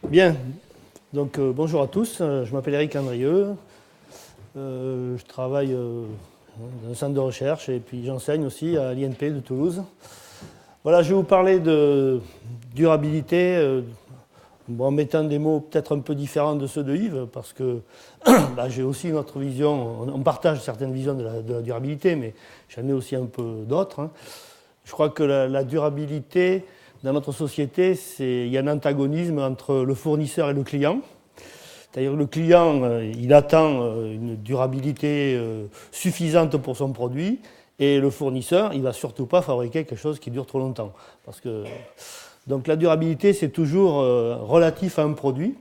Bien, donc bonjour à tous, je m'appelle Eric Andrieux, je travaille dans un centre de recherche et puis j'enseigne aussi à l'INP de Toulouse. Voilà, je vais vous parler de durabilité en mettant des mots peut-être un peu différents de ceux de Yves parce que j'ai aussi une autre vision, on partage certaines visions de la durabilité, mais j'en ai aussi un peu d'autres. Je crois que la durabilité dans notre société, il y a un antagonisme entre le fournisseur et le client. C'est-à-dire que le client, il attend une durabilité suffisante pour son produit, et le fournisseur, il ne va surtout pas fabriquer quelque chose qui dure trop longtemps. Donc la durabilité, c'est toujours relatif à un produit.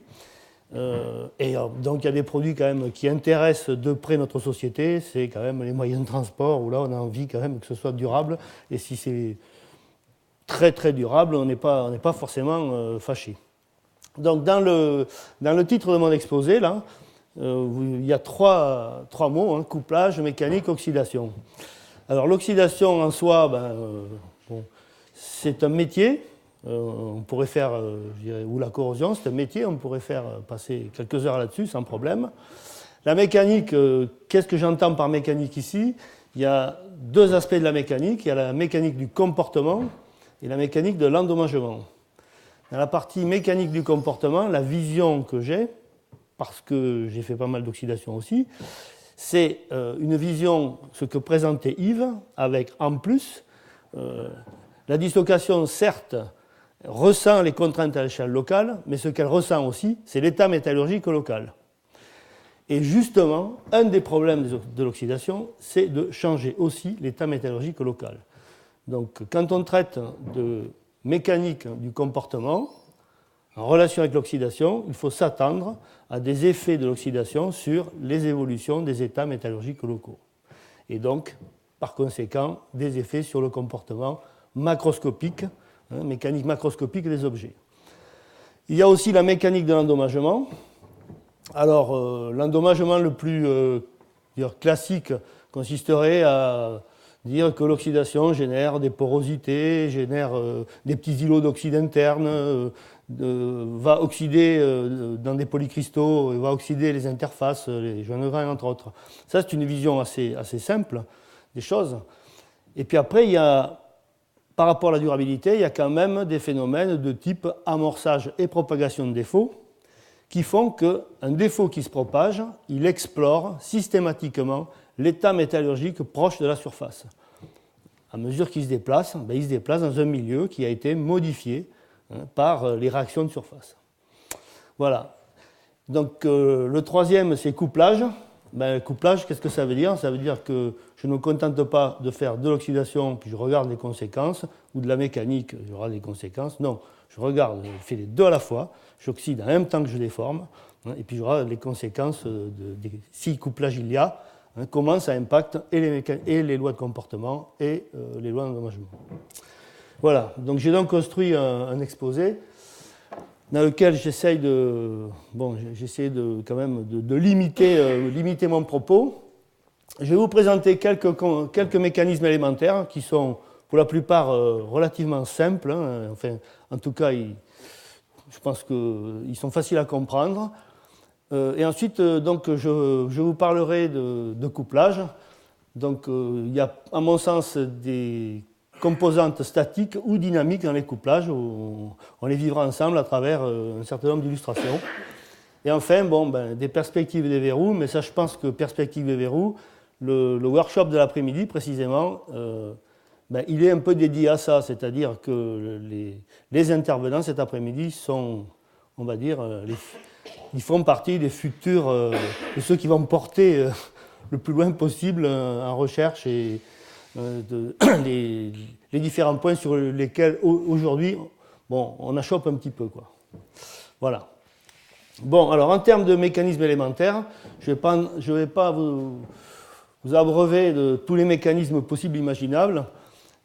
Donc il y a des produits quand même qui intéressent de près notre société, c'est quand même les moyens de transport, où là on a envie quand même que ce soit durable, et si c'est très très durable, on n'est pas forcément fâché. Donc dans le titre de mon exposé, là, il y a trois mots, couplage, mécanique, oxydation. Alors l'oxydation en soi, c'est un métier, on pourrait faire, ou la corrosion, c'est un métier, on pourrait faire passer quelques heures là-dessus sans problème. La mécanique, qu'est-ce que j'entends par mécanique ici? Il y a deux aspects de la mécanique, il y a la mécanique du comportement et la mécanique de l'endommagement. Dans la partie mécanique du comportement, la vision que j'ai, parce que j'ai fait pas mal d'oxydation aussi, c'est une vision, ce que présentait Yves, avec en plus, la dislocation, certes, ressent les contraintes à l'échelle locale, mais ce qu'elle ressent aussi, c'est l'état métallurgique local. Et justement, un des problèmes de l'oxydation, c'est de changer aussi l'état métallurgique local. Donc, quand on traite de mécanique du comportement, en relation avec l'oxydation, il faut s'attendre à des effets de l'oxydation sur les évolutions des états métallurgiques locaux. Et donc, par conséquent, des effets sur le comportement macroscopique, mécanique macroscopique des objets. Il y a aussi la mécanique de l'endommagement. Alors, l'endommagement le plus classique consisterait à dire que l'oxydation génère des porosités, génère des petits îlots d'oxyde interne, va oxyder dans des polycristaux, va oxyder les interfaces, les joints grains, entre autres. Ça, c'est une vision assez simple des choses. Et puis après, il y a, par rapport à la durabilité, il y a quand même des phénomènes de type amorçage et propagation de défauts qui font qu'un défaut qui se propage, il explore systématiquement l'état métallurgique proche de la surface. À mesure qu'il se déplace, il se déplace dans un milieu qui a été modifié par les réactions de surface. Voilà. Donc le troisième, c'est couplage. Couplage, qu'est-ce que ça veut dire? Ça veut dire que je ne me contente pas de faire de l'oxydation, puis je regarde les conséquences, ou de la mécanique, je regarde les conséquences. Non, je regarde, je fais les deux à la fois, j'oxyde en même temps que je déforme, et puis je regarde les conséquences, si couplage il y a, comment ça impacte et les lois de comportement et les lois d'endommagement. Voilà, donc j'ai donc construit un exposé dans lequel j'essaie quand même de limiter mon propos. Je vais vous présenter quelques mécanismes élémentaires qui sont pour la plupart relativement simples. Enfin, en tout cas, je pense qu'ils sont faciles à comprendre. Et ensuite, donc, je vous parlerai de couplage. Donc, il y a, à mon sens, des composantes statiques ou dynamiques dans les couplages. On les vivra ensemble à travers un certain nombre d'illustrations. Et enfin, des perspectives et des verrous. Mais ça, je pense que perspectives et verrous, le workshop de l'après-midi, précisément, il est un peu dédié à ça. C'est-à-dire que les intervenants cet après-midi sont, on va dire, ils font partie des futurs, de ceux qui vont porter le plus loin possible en recherche et les différents points sur lesquels aujourd'hui on achoppe un petit peu, quoi. Voilà. Bon, alors en termes de mécanismes élémentaires, je ne vais pas vous abreuver de tous les mécanismes possibles imaginables.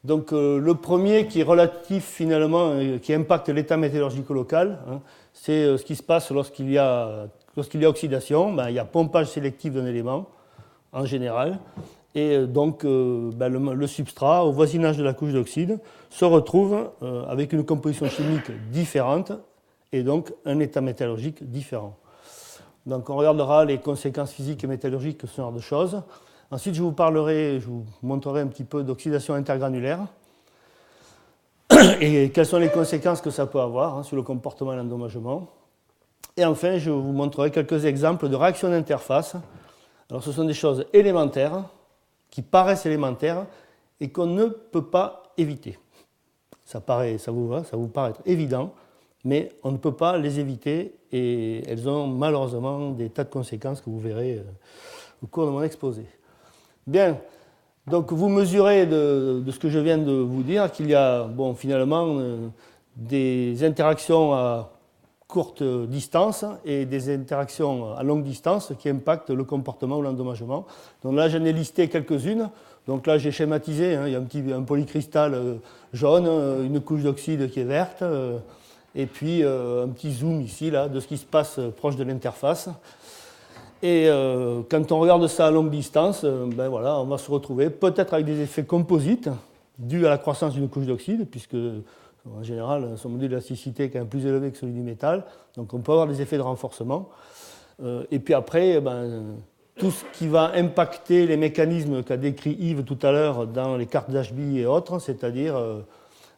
Donc le premier qui est relatif finalement, qui impacte l'état métallurgique local, c'est ce qui se passe lorsqu'il y a oxydation. Il y a pompage sélectif d'un élément en général, et donc le substrat au voisinage de la couche d'oxyde se retrouve avec une composition chimique différente et donc un état métallurgique différent. Donc on regardera les conséquences physiques et métallurgiques de ce genre de choses. Ensuite, je vous montrerai un petit peu d'oxydation intergranulaire et quelles sont les conséquences que ça peut avoir sur le comportement et l'endommagement. Et enfin, je vous montrerai quelques exemples de réactions d'interface. Alors, ce sont des choses élémentaires, qui paraissent élémentaires et qu'on ne peut pas éviter. Ça vous paraît évident, mais on ne peut pas les éviter et elles ont malheureusement des tas de conséquences que vous verrez au cours de mon exposé. Bien, donc vous mesurez de ce que je viens de vous dire qu'il y a finalement des interactions à courte distance et des interactions à longue distance qui impactent le comportement ou l'endommagement. Donc là, j'en ai listé quelques-unes. Donc là, j'ai schématisé, il y a un polycristal jaune, une couche d'oxyde qui est verte, et puis un petit zoom ici là, de ce qui se passe proche de l'interface. Et quand on regarde ça à longue distance, on va se retrouver peut-être avec des effets composites dus à la croissance d'une couche d'oxyde, puisque en général, son module d'élasticité est quand même plus élevé que celui du métal, donc on peut avoir des effets de renforcement. Et puis après, tout ce qui va impacter les mécanismes qu'a décrit Yves tout à l'heure dans les cartes d'HB et autres, c'est-à-dire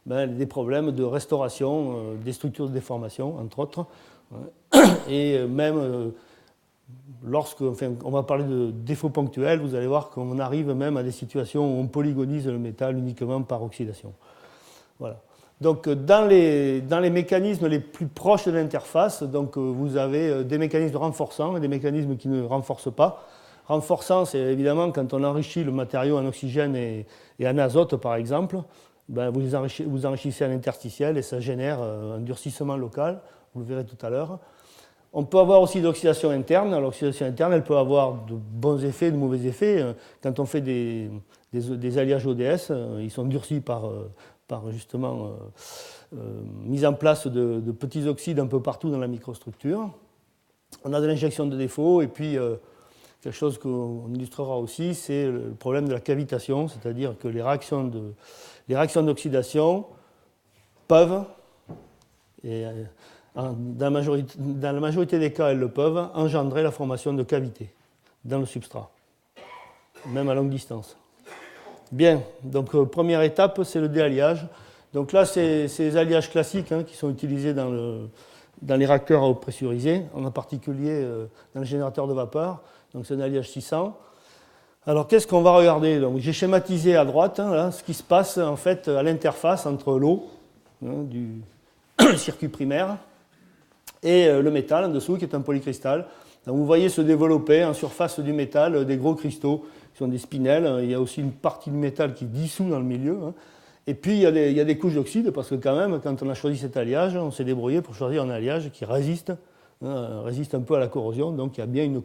des problèmes de restauration des structures de déformation, entre autres, et même on va parler de défauts ponctuels, vous allez voir qu'on arrive même à des situations où on polygonise le métal uniquement par oxydation. Voilà. Donc, dans les mécanismes les plus proches de l'interface, vous avez des mécanismes renforçants et des mécanismes qui ne renforcent pas. Renforçant, c'est évidemment quand on enrichit le matériau en oxygène et en azote, par exemple, vous enrichissez en interstitiel et ça génère un durcissement local, vous le verrez tout à l'heure. On peut avoir aussi de l'oxydation interne. L'oxydation interne, elle peut avoir de bons effets, de mauvais effets. Quand on fait des alliages ODS, ils sont durcis par justement mise en place de petits oxydes un peu partout dans la microstructure. On a de l'injection de défaut et puis quelque chose qu'on illustrera aussi, c'est le problème de la cavitation, c'est-à-dire que les réactions d'oxydation peuvent, et dans la majorité des cas elles le peuvent, engendrer la formation de cavités dans le substrat, même à longue distance. Bien, donc première étape, c'est le déalliage. Donc là, c'est les alliages classiques qui sont utilisés dans les réacteurs à eau pressurisée, en particulier dans le générateur de vapeur. Donc c'est un alliage 600. Alors qu'est-ce qu'on va regarder? Donc, j'ai schématisé à droite là, ce qui se passe en fait à l'interface entre l'eau du circuit primaire et le métal en dessous qui est un polycristal. Donc, vous voyez se développer en surface du métal des gros cristaux qui sont des spinels. Il y a aussi une partie du métal qui dissout dans le milieu. Et puis il y a des couches d'oxyde parce que quand même, quand on a choisi cet alliage, on s'est débrouillé pour choisir un alliage qui résiste un peu à la corrosion. Donc il y a bien une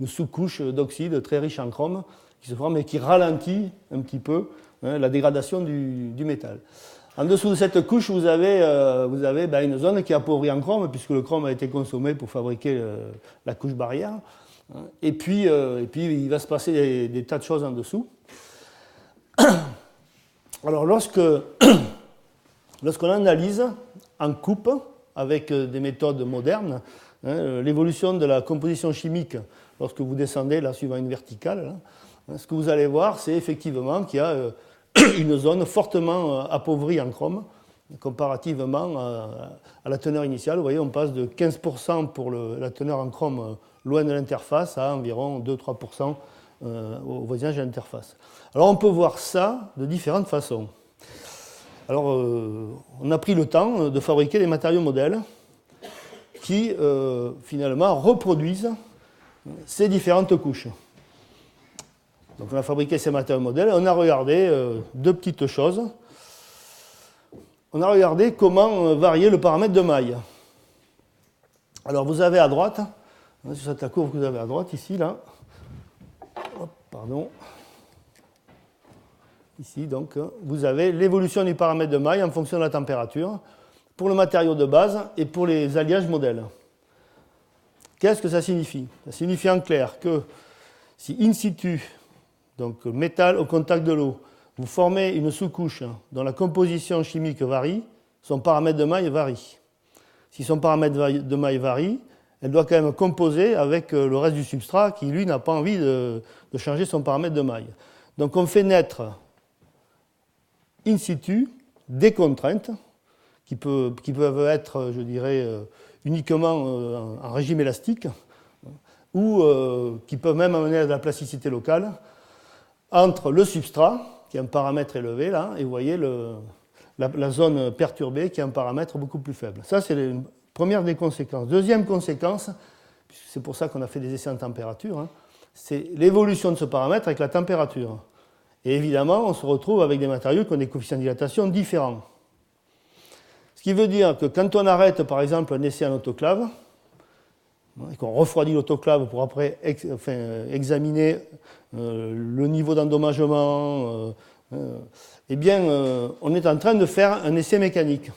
sous-couche d'oxyde très riche en chrome qui se forme et qui ralentit un petit peu la dégradation du métal. En dessous de cette couche, vous avez une zone qui est appauvrie en chrome, puisque le chrome a été consommé pour fabriquer la couche barrière. Et puis il va se passer des tas de choses en dessous. Alors, lorsqu'on analyse en coupe, avec des méthodes modernes, l'évolution de la composition chimique, lorsque vous descendez, là, suivant une verticale, ce que vous allez voir, c'est effectivement qu'il y a une zone fortement appauvrie en chrome, comparativement à la teneur initiale. Vous voyez, on passe de 15% pour la teneur en chrome loin de l'interface à environ 2-3% au voisinage de l'interface. Alors, on peut voir ça de différentes façons. Alors, on a pris le temps de fabriquer des matériaux modèles qui, finalement, reproduisent ces différentes couches. Donc, on a fabriqué ces matériaux modèles et on a regardé deux petites choses. On a regardé comment varier le paramètre de maille. Alors, vous avez à droite, sur cette courbe que vous avez à droite, ici, là, ici, donc, vous avez l'évolution du paramètre de maille en fonction de la température pour le matériau de base et pour les alliages modèles. Qu'est-ce que ça signifie? Ça signifie en clair que si in situ, donc métal au contact de l'eau, vous formez une sous-couche dont la composition chimique varie, son paramètre de maille varie. si son paramètre de maille varie, elle doit quand même composer avec le reste du substrat qui, lui, n'a pas envie de changer son paramètre de maille. Donc on fait naître in situ des contraintes qui peuvent être, je dirais, uniquement en régime élastique ou qui peuvent même amener à de la plasticité locale entre le substrat, qui est un paramètre élevé, là, et vous voyez la zone perturbée, qui est un paramètre beaucoup plus faible. Ça, c'est la première des conséquences. Deuxième conséquence, c'est pour ça qu'on a fait des essais en température, hein, c'est l'évolution de ce paramètre avec la température. Et évidemment, on se retrouve avec des matériaux qui ont des coefficients de dilatation différents. Ce qui veut dire que quand on arrête, par exemple, un essai en autoclave, et qu'on refroidit l'autoclave pour après examiner le niveau d'endommagement, eh bien, on est en train de faire un essai mécanique.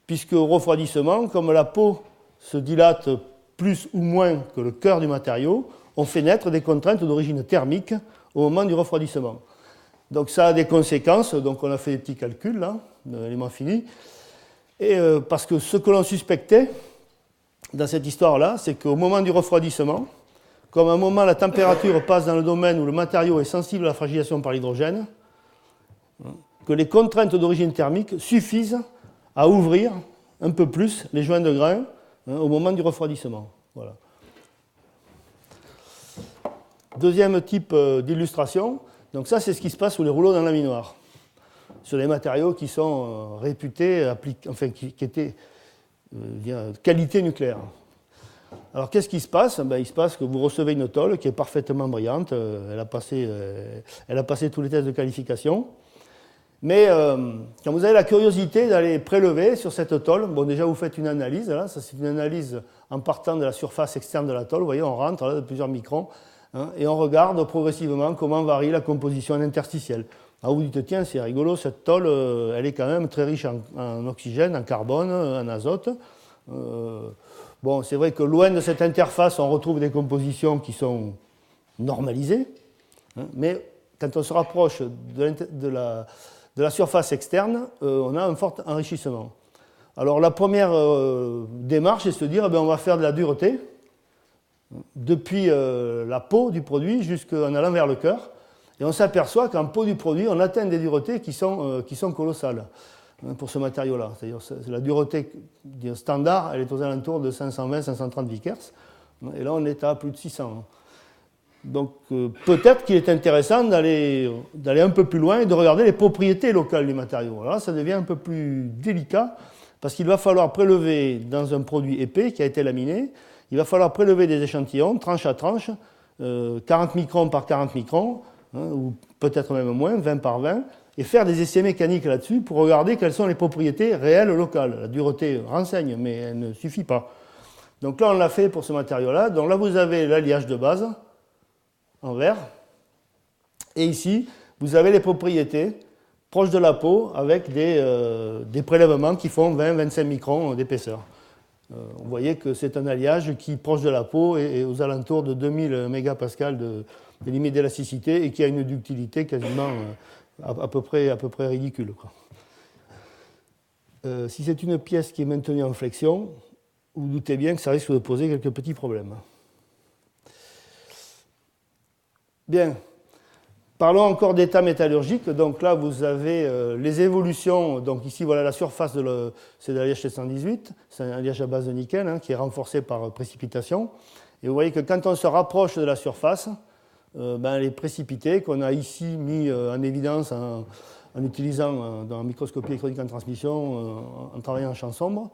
Puisque au refroidissement, comme la peau se dilate plus ou moins que le cœur du matériau, on fait naître des contraintes d'origine thermique au moment du refroidissement. Donc ça a des conséquences, donc on a fait des petits calculs là, d'éléments finis, et parce que ce que l'on suspectait dans cette histoire-là, c'est qu'au moment du refroidissement, comme à un moment la température passe dans le domaine où le matériau est sensible à la fragilisation par l'hydrogène, que les contraintes d'origine thermique suffisent à ouvrir un peu plus les joints de grains au moment du refroidissement. Voilà. Deuxième type d'illustration, donc ça c'est ce qui se passe sous les rouleaux d'un laminoir, sur des matériaux qui sont réputés, qui étaient qualité nucléaire. Alors qu'est-ce qui se passe? Il se passe que vous recevez une tôle qui est parfaitement brillante, elle a passé tous les tests de qualification, mais quand vous avez la curiosité d'aller prélever sur cette tôle, bon déjà vous faites une analyse, là, ça c'est une analyse en partant de la surface externe de la tôle, vous voyez on rentre là, de plusieurs microns, hein, et on regarde progressivement comment varie la composition interstitielle. Alors vous dites, tiens, c'est rigolo, cette tôle, elle est quand même très riche en oxygène, en carbone, en azote. Bon, c'est vrai que loin de cette interface, on retrouve des compositions qui sont normalisées, hein, mais quand on se rapproche de la surface externe, on a un fort enrichissement. Alors la première démarche, c'est de se dire, on va faire de la dureté, depuis la peau du produit jusqu'en allant vers le cœur. Et on s'aperçoit qu'en peau du produit, on atteint des duretés qui sont colossales pour ce matériau-là. C'est-à-dire la dureté standard, elle est aux alentours de 520-530 Vickers. Et là, on est à plus de 600. Donc peut-être qu'il est intéressant d'aller un peu plus loin et de regarder les propriétés locales du matériau. Alors là, ça devient un peu plus délicat parce qu'il va falloir prélever dans un produit épais qui a été laminé, il va falloir prélever des échantillons, tranche à tranche, 40 microns par 40 microns, ou peut-être même moins, 20 par 20, et faire des essais mécaniques là-dessus pour regarder quelles sont les propriétés réelles locales. La dureté renseigne, mais elle ne suffit pas. Donc là, on l'a fait pour ce matériau-là. Donc là, vous avez l'alliage de base, en vert, et ici, vous avez les propriétés proches de la peau avec des prélèvements qui font 20-25 microns d'épaisseur. Vous voyez que c'est un alliage qui, proche de la peau, est aux alentours de 2000 mégapascales de limite d'élasticité et qui a une ductilité quasiment à peu près ridicule, quoi. Si c'est une pièce qui est maintenue en flexion, vous vous doutez bien que ça risque de poser quelques petits problèmes. Bien. Parlons encore d'état métallurgique. Donc là, vous avez les évolutions. Donc ici, voilà la surface c'est de l'alliage 718. C'est un alliage à base de nickel, hein, qui est renforcé par précipitation. Et vous voyez que quand on se rapproche de la surface, elle est précipitée, qu'on a ici mis en évidence en utilisant dans la microscopie électronique en transmission, en travaillant en champ sombre.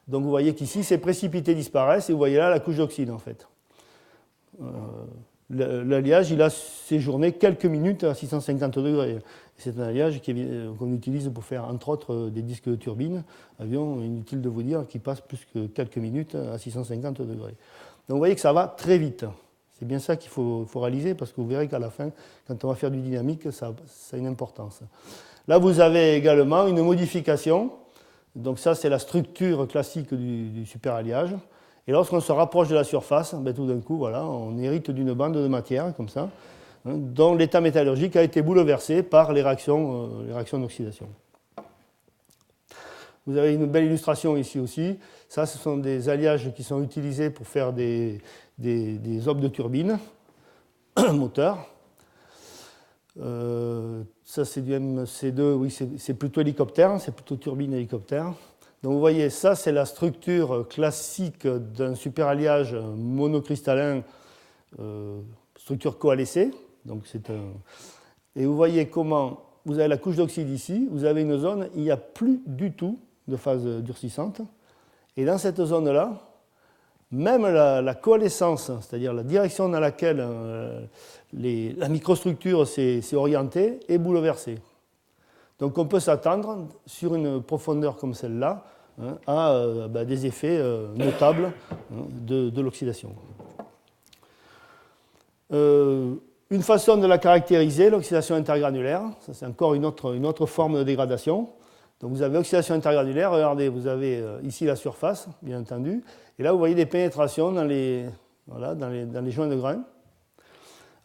Donc vous voyez qu'ici, ces précipités disparaissent et vous voyez là la couche d'oxyde en fait. L'alliage, il a séjourné quelques minutes à 650 degrés. C'est un alliage qu'on utilise pour faire, entre autres, des disques de turbine, avion, inutile de vous dire, qui passe plus que quelques minutes à 650 degrés. Donc vous voyez que ça va très vite. C'est bien ça qu'il faut réaliser, parce que vous verrez qu'à la fin, quand on va faire du dynamique, ça a une importance. Là, vous avez également une modification. Donc ça, c'est la structure classique du superalliage. Et lorsqu'on se rapproche de la surface, tout d'un coup, voilà, on hérite d'une bande de matière, comme ça, dont l'état métallurgique a été bouleversé par les réactions d'oxydation. Vous avez une belle illustration ici aussi. Ça, ce sont des alliages qui sont utilisés pour faire des obs de turbine, moteur. Ça, c'est du MC2, oui, c'est plutôt hélicoptère, c'est plutôt turbine hélicoptère. Donc vous voyez, ça, c'est la structure classique d'un superalliage monocristallin, structure coalescée. Donc et vous voyez comment vous avez la couche d'oxyde ici, vous avez une zone, il n'y a plus du tout de phase durcissante. Et dans cette zone-là, même la coalescence, c'est-à-dire la direction dans laquelle la microstructure s'est orientée, est bouleversée. Donc on peut s'attendre, sur une profondeur comme celle-là, à des effets notables de l'oxydation. Une façon de la caractériser, l'oxydation intergranulaire, ça c'est encore une autre forme de dégradation. Donc vous avez oxydation intergranulaire, regardez, vous avez ici la surface, bien entendu, et là vous voyez des pénétrations dans les joints de grains.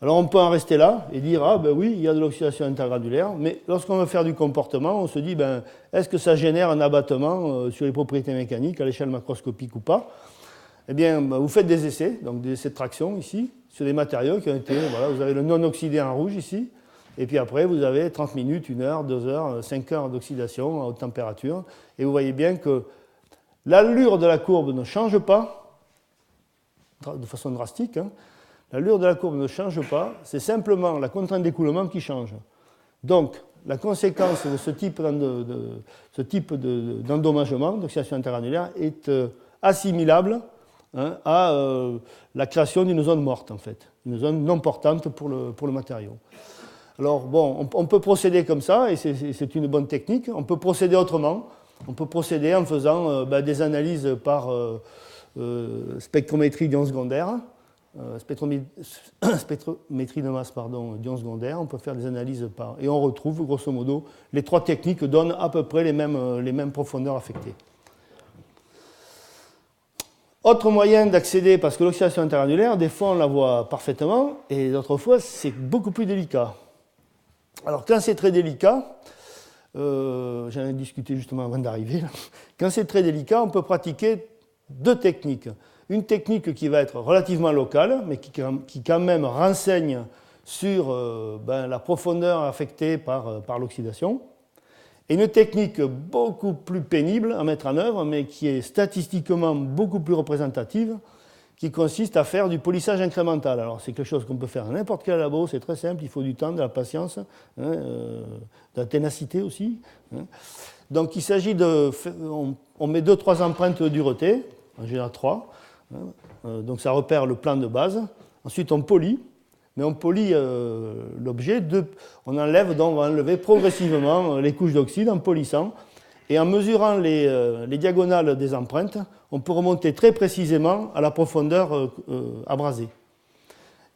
Alors on peut en rester là et dire, ah ben oui, il y a de l'oxydation intergranulaire, mais lorsqu'on veut faire du comportement, on se dit, ben, est-ce que ça génère un abattement sur les propriétés mécaniques à l'échelle macroscopique ou pas? Eh bien, vous faites des essais, donc des essais de traction ici, sur des matériaux qui ont été, voilà, vous avez le non oxydé en rouge ici, et puis après vous avez 30 minutes, 1 heure, 2 heures, 5 heures d'oxydation à haute température, et vous voyez bien que l'allure de la courbe ne change pas, de façon drastique, l'allure de la courbe ne change pas, c'est simplement la contrainte d'écoulement qui change. Donc, la conséquence de ce type d'endommagement, d'oxydation intergranulaire, est assimilable à la création d'une zone morte, en fait, une zone non portante pour le matériau. Alors, bon, on peut procéder comme ça, et c'est une bonne technique. On peut procéder autrement. On peut procéder en faisant des analyses par spectrométrie d'ions secondaires, spectrométrie de masse, d'ions secondaires. On peut faire des analyses et on retrouve, grosso modo, les 3 techniques donnent à peu près les mêmes profondeurs affectées. Autre moyen d'accéder, parce que l'oxydation intergranulaire, des fois on la voit parfaitement, et d'autres fois c'est beaucoup plus délicat. Alors quand c'est très délicat, j'en ai discuté justement avant d'arriver, quand c'est très délicat, on peut pratiquer 2 techniques. Une technique qui va être relativement locale, mais qui quand même renseigne sur la profondeur affectée par l'oxydation. Et une technique beaucoup plus pénible à mettre en œuvre, mais qui est statistiquement beaucoup plus représentative, qui consiste à faire du polissage incrémental. Alors c'est quelque chose qu'on peut faire dans n'importe quel labo, c'est très simple, il faut du temps, de la patience, de la ténacité aussi. Donc il s'agit on met 2-3 empreintes de dureté, en général 3, donc ça repère le plan de base. Ensuite on polit. Mais on polit l'objet, on va enlever progressivement les couches d'oxyde en polissant. Et en mesurant les diagonales des empreintes, on peut remonter très précisément à la profondeur abrasée.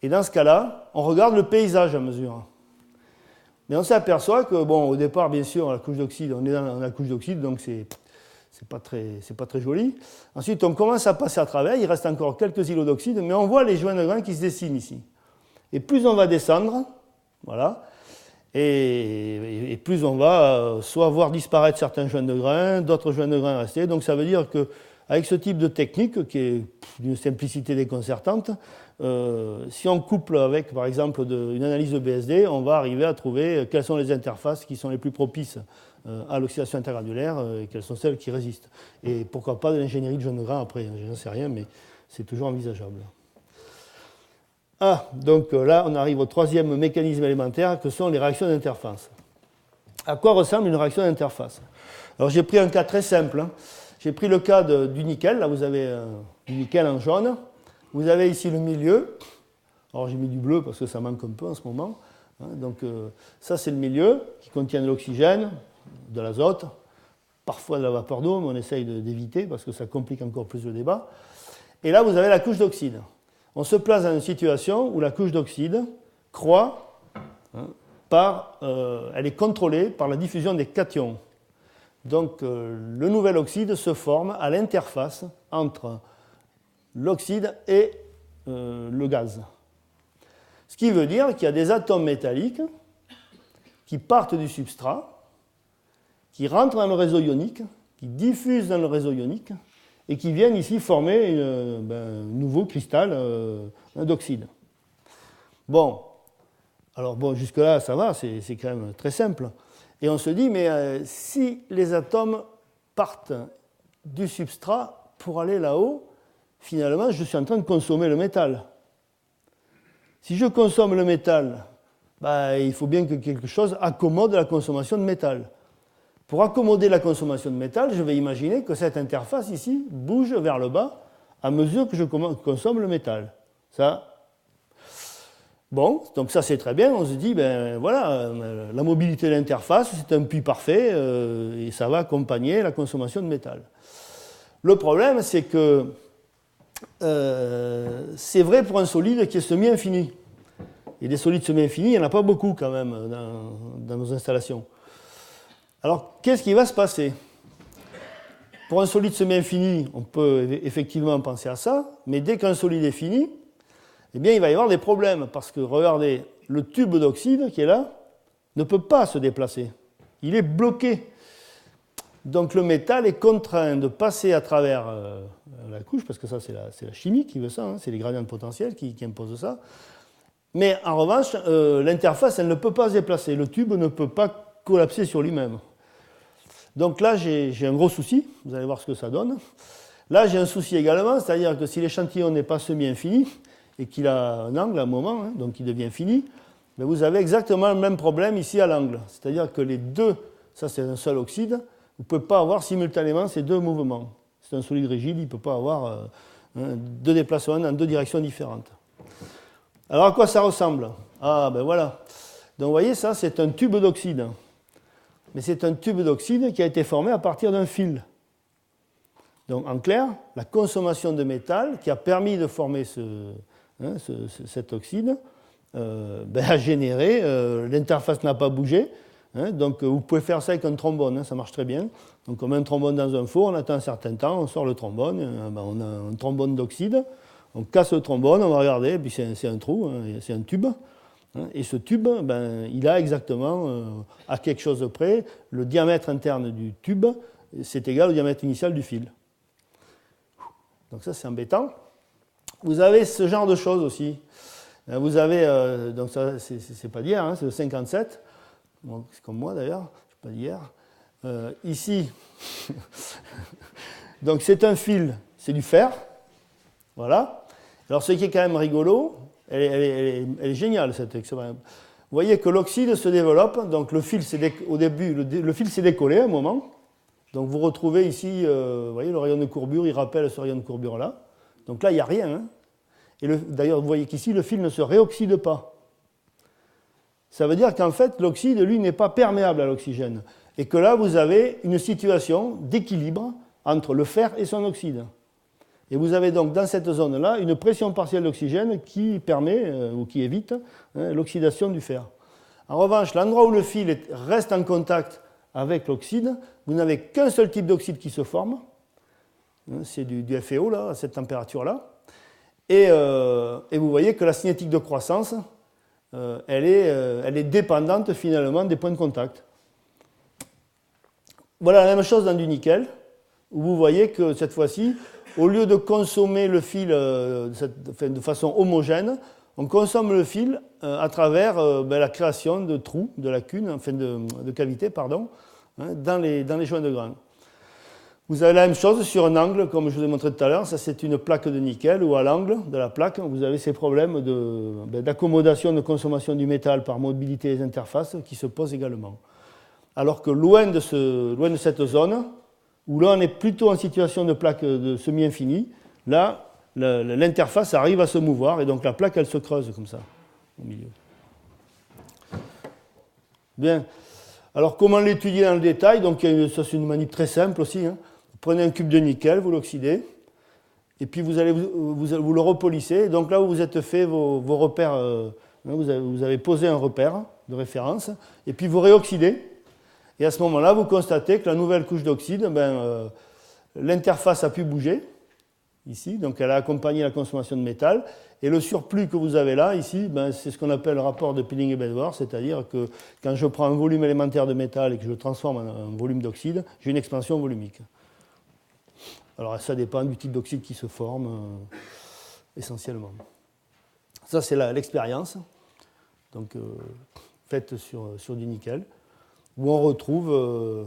Et dans ce cas-là, on regarde le paysage en mesurant. Mais on s'aperçoit que, bon, au départ, bien sûr, la couche d'oxyde, on est dans la couche d'oxyde, donc c'est pas très joli. Ensuite, on commence à passer à travers, il reste encore quelques îlots d'oxyde, mais on voit les joints de grains qui se dessinent ici. Et plus on va descendre, voilà, et plus on va soit voir disparaître certains joints de grains, d'autres joints de grains rester. Donc ça veut dire qu'avec ce type de technique, qui est d'une simplicité déconcertante, si on couple avec, par exemple, une analyse de BSD, on va arriver à trouver quelles sont les interfaces qui sont les plus propices à l'oxydation intergranulaire et quelles sont celles qui résistent. Et pourquoi pas de l'ingénierie de joints de grains après, je n'en sais rien, mais c'est toujours envisageable. Ah, donc là, on arrive au 3e mécanisme élémentaire, que sont les réactions d'interface. À quoi ressemble une réaction d'interface? Alors, j'ai pris un cas très simple. J'ai pris le cas du nickel. Là, vous avez du nickel en jaune. Vous avez ici le milieu. Alors, j'ai mis du bleu parce que ça manque un peu en ce moment. Donc, ça, c'est le milieu qui contient de l'oxygène, de l'azote, parfois de la vapeur d'eau, mais on essaye d'éviter parce que ça complique encore plus le débat. Et là, vous avez la couche d'oxyde. On se place dans une situation où la couche d'oxyde croît, elle est contrôlée par la diffusion des cations. Donc le nouvel oxyde se forme à l'interface entre l'oxyde et le gaz. Ce qui veut dire qu'il y a des atomes métalliques qui partent du substrat, qui rentrent dans le réseau ionique qui diffusent dans le réseau ionique et qui viennent ici former un nouveau cristal d'oxyde. Bon, alors bon, jusque-là, ça va, c'est quand même très simple. Et on se dit, mais si les atomes partent du substrat pour aller là-haut, finalement, je suis en train de consommer le métal. Si je consomme le métal, il faut bien que quelque chose accommode la consommation de métal. Pour accommoder la consommation de métal, je vais imaginer que cette interface ici bouge vers le bas à mesure que je consomme le métal. Bon, donc ça c'est très bien, on se dit, voilà, la mobilité de l'interface, c'est un puits parfait et ça va accompagner la consommation de métal. Le problème, c'est que c'est vrai pour un solide qui est semi-infini. Et des solides semi-infinis, il n'y en a pas beaucoup quand même dans nos installations. Alors, qu'est-ce qui va se passer? Pour un solide semi-infini, on peut effectivement penser à ça, mais dès qu'un solide est fini, eh bien, il va y avoir des problèmes, parce que, regardez, le tube d'oxyde qui est là ne peut pas se déplacer. Il est bloqué. Donc, le métal est contraint de passer à travers la couche, parce que ça, c'est la chimie qui veut ça, hein, c'est les gradients de potentiel qui imposent ça. Mais en revanche, l'interface, elle ne peut pas se déplacer. Le tube ne peut pas collapser sur lui-même. Donc là, j'ai un gros souci. Vous allez voir ce que ça donne. Là, j'ai un souci également, c'est-à-dire que si l'échantillon n'est pas semi-infini et qu'il a un angle à un moment, hein, donc il devient fini, vous avez exactement le même problème ici à l'angle. C'est-à-dire que les deux, ça c'est un seul oxyde, vous ne pouvez pas avoir simultanément ces deux mouvements. C'est un solide rigide, il ne peut pas avoir deux déplacements dans deux directions différentes. Alors à quoi ça ressemble? Ah ben voilà. Donc vous voyez, ça c'est un tube d'oxyde. Mais c'est un tube d'oxyde qui a été formé à partir d'un fil. Donc en clair, la consommation de métal qui a permis de former cet oxyde a généré, l'interface n'a pas bougé. Donc vous pouvez faire ça avec un trombone, ça marche très bien. Donc on met un trombone dans un four, on attend un certain temps, on sort le trombone, on a un trombone d'oxyde. On casse le trombone, on va regarder, et puis c'est un trou, c'est un tube. Et ce tube, il a exactement, à quelque chose près, le diamètre interne du tube, c'est égal au diamètre initial du fil. Donc ça, c'est embêtant. Vous avez ce genre de choses aussi. Vous avez, donc ça, c'est pas d'hier, hein, c'est le 57. Bon, c'est comme moi d'ailleurs, c'est pas d'hier. Ici, donc c'est un fil, c'est du fer. Voilà. Alors, ce qui est quand même rigolo, elle est géniale, cette expérience. Vous voyez que l'oxyde se développe, donc le fil au début, le fil s'est décollé à un moment. Donc, vous retrouvez ici, vous voyez, le rayon de courbure, il rappelle ce rayon de courbure-là. Donc là, il n'y a rien. Hein. Et d'ailleurs, vous voyez qu'ici, le fil ne se réoxyde pas. Ça veut dire qu'en fait, l'oxyde, lui, n'est pas perméable à l'oxygène. Et que là, vous avez une situation d'équilibre entre le fer et son oxyde. Et vous avez donc dans cette zone-là une pression partielle d'oxygène qui permet ou qui évite l'oxydation du fer. En revanche, l'endroit où le fil reste en contact avec l'oxyde, vous n'avez qu'un seul type d'oxyde qui se forme, c'est du FeO là, à cette température-là, et vous voyez que la cinétique de croissance, elle est dépendante finalement des points de contact. Voilà la même chose dans du nickel, où vous voyez que cette fois-ci, au lieu de consommer le fil de façon homogène, on consomme le fil à travers la création de trous, de lacunes, enfin de cavités, pardon, dans les joints de grains. Vous avez la même chose sur un angle, comme je vous ai montré tout à l'heure. Ça, c'est une plaque de nickel où à l'angle de la plaque, vous avez ces problèmes d'accommodation de consommation du métal par mobilité des interfaces qui se posent également. Alors que loin de cette zone, où là on est plutôt en situation de plaque de semi-infini, là l'interface arrive à se mouvoir et donc la plaque elle se creuse comme ça au milieu. Bien. Alors comment l'étudier dans le détail? Donc ça c'est une manip très simple aussi. Hein. Vous prenez un cube de nickel, vous l'oxydez, et puis vous le repolissez. Donc là où vous êtes fait vos repères, vous avez posé un repère de référence, et puis vous réoxydez. Et à ce moment-là, vous constatez que la nouvelle couche d'oxyde, l'interface a pu bouger. ici. Donc elle a accompagné la consommation de métal. Et le surplus que vous avez là, ici, ben, c'est ce qu'on appelle le rapport de Pilling et Bedworth, c'est-à-dire que quand je prends un volume élémentaire de métal et que je le transforme en un volume d'oxyde, j'ai une expansion volumique. Alors ça dépend du type d'oxyde qui se forme, essentiellement. Ça, c'est l'expérience faite sur du nickel, où on retrouve,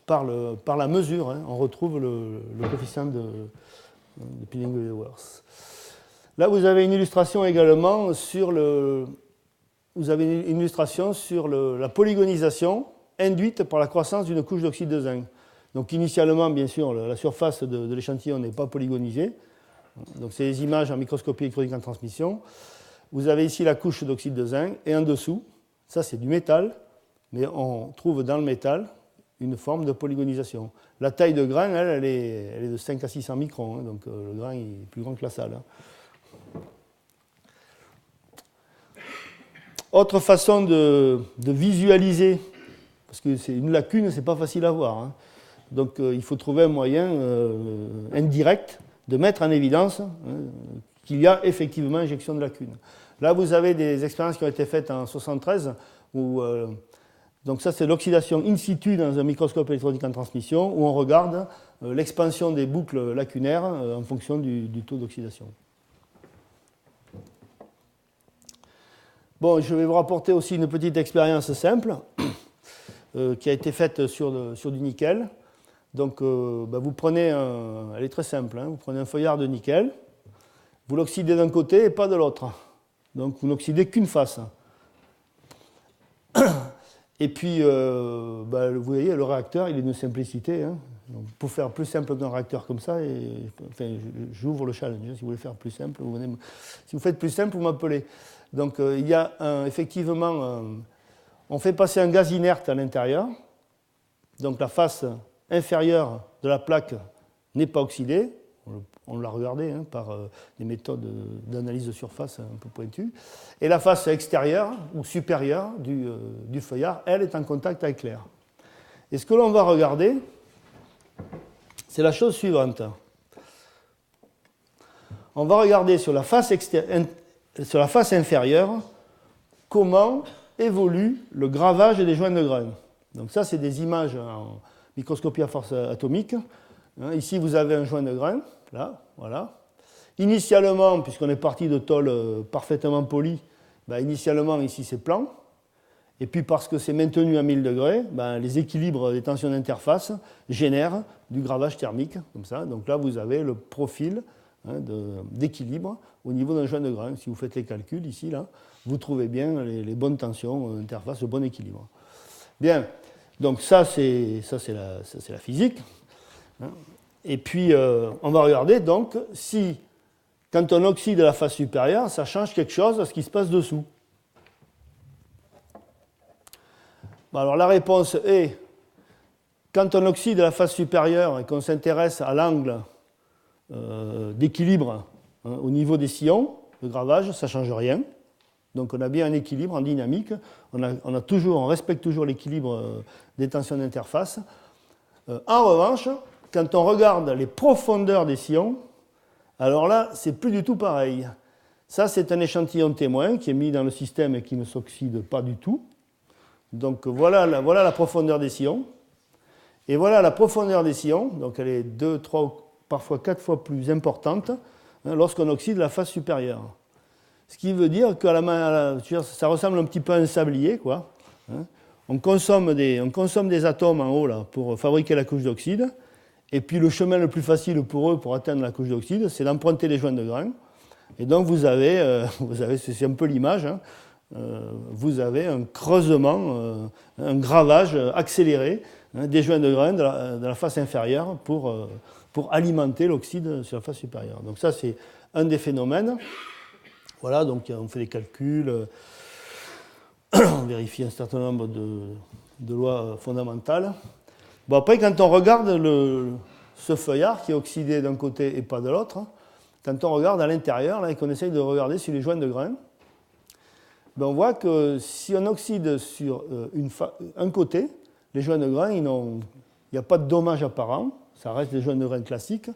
par la mesure, hein, on retrouve le coefficient de Pilling et Bedworth. Là, vous avez une illustration également sur la polygonisation induite par la croissance d'une couche d'oxyde de zinc. Donc initialement, bien sûr, la surface de l'échantillon n'est pas polygonisée. Donc c'est des images en microscopie électronique en transmission. Vous avez ici la couche d'oxyde de zinc et en dessous, ça c'est du métal, mais on trouve dans le métal une forme de polygonisation. La taille de grain, elle est de 5 à 600 microns, hein, donc le grain est plus grand que la salle. Hein. Autre façon de visualiser, parce que c'est une lacune, c'est pas facile à voir. Hein. Donc il faut trouver un moyen indirect de mettre en évidence qu'il y a effectivement injection de lacune. Là, vous avez des expériences qui ont été faites en 1973, donc ça c'est l'oxydation in situ dans un microscope électronique en transmission, où on regarde l'expansion des boucles lacunaires en fonction du taux d'oxydation. Bon, je vais vous rapporter aussi une petite expérience simple qui a été faite sur du nickel. Donc, vous prenez elle est très simple, hein, vous prenez un feuillard de nickel, vous l'oxydez d'un côté et pas de l'autre. Donc, vous n'oxydez qu'une face. Et puis, vous voyez, le réacteur, il est d'une simplicité. Hein. Donc, pour faire plus simple qu'un réacteur comme ça, j'ouvre le challenge. Si vous voulez faire plus simple, si vous faites plus simple, vous m'appelez. Donc, il y a effectivement, on fait passer un gaz inerte à l'intérieur. Donc, la face inférieure de la plaque n'est pas oxydée. On l'a regardé hein, par des méthodes d'analyse de surface un peu pointues. Et la face extérieure ou supérieure du feuillard, elle, est en contact avec l'air. Et ce que l'on va regarder, c'est la chose suivante. On va regarder sur la face inférieure comment évolue le gravage des joints de grains. Donc ça, c'est des images en microscopie à force atomique. Ici, vous avez un joint de grain, là, voilà. Initialement, puisqu'on est parti de tôle parfaitement polie, initialement, ici, c'est plan. Et puis, parce que c'est maintenu à 1000 degrés, les équilibres des tensions d'interface génèrent du gravage thermique, comme ça. Donc là, vous avez le profil d'équilibre au niveau d'un joint de grain. Si vous faites les calculs, ici, là, vous trouvez bien les bonnes tensions d'interface, le bon équilibre. Bien. Donc ça, c'est la physique. Et puis, on va regarder donc si, quand on oxyde la face supérieure, ça change quelque chose à ce qui se passe dessous. Alors la réponse est, quand on oxyde la face supérieure et qu'on s'intéresse à l'angle d'équilibre au niveau des sillons, de gravage, ça ne change rien. Donc on a bien un équilibre en dynamique, on respecte toujours l'équilibre des tensions d'interface. En revanche, quand on regarde les profondeurs des sillons, alors là, c'est plus du tout pareil. Ça, c'est un échantillon témoin qui est mis dans le système et qui ne s'oxyde pas du tout. Donc voilà la profondeur des sillons. Et voilà la profondeur des sillons, donc elle est 2, 3, parfois 4 fois plus importante lorsqu'on oxyde la face supérieure. Ce qui veut dire que ça ressemble un petit peu à un sablier, quoi. On consomme des atomes en haut là, pour fabriquer la couche d'oxyde. Et puis le chemin le plus facile pour eux pour atteindre la couche d'oxyde, c'est d'emprunter les joints de grain. Et donc vous avez c'est un peu l'image, hein, vous avez un creusement, un gravage accéléré des joints de grain de la face inférieure pour alimenter l'oxyde sur la face supérieure. Donc ça, c'est un des phénomènes. Voilà, donc on fait des calculs, on vérifie un certain nombre de lois fondamentales. Bon, après, quand on regarde ce feuillard qui est oxydé d'un côté et pas de l'autre, quand on regarde à l'intérieur là, et qu'on essaye de regarder sur les joints de grain, on voit que si on oxyde sur un côté, les joints de grain, il n'y a pas de dommage apparent, ça reste des joints de grain classiques.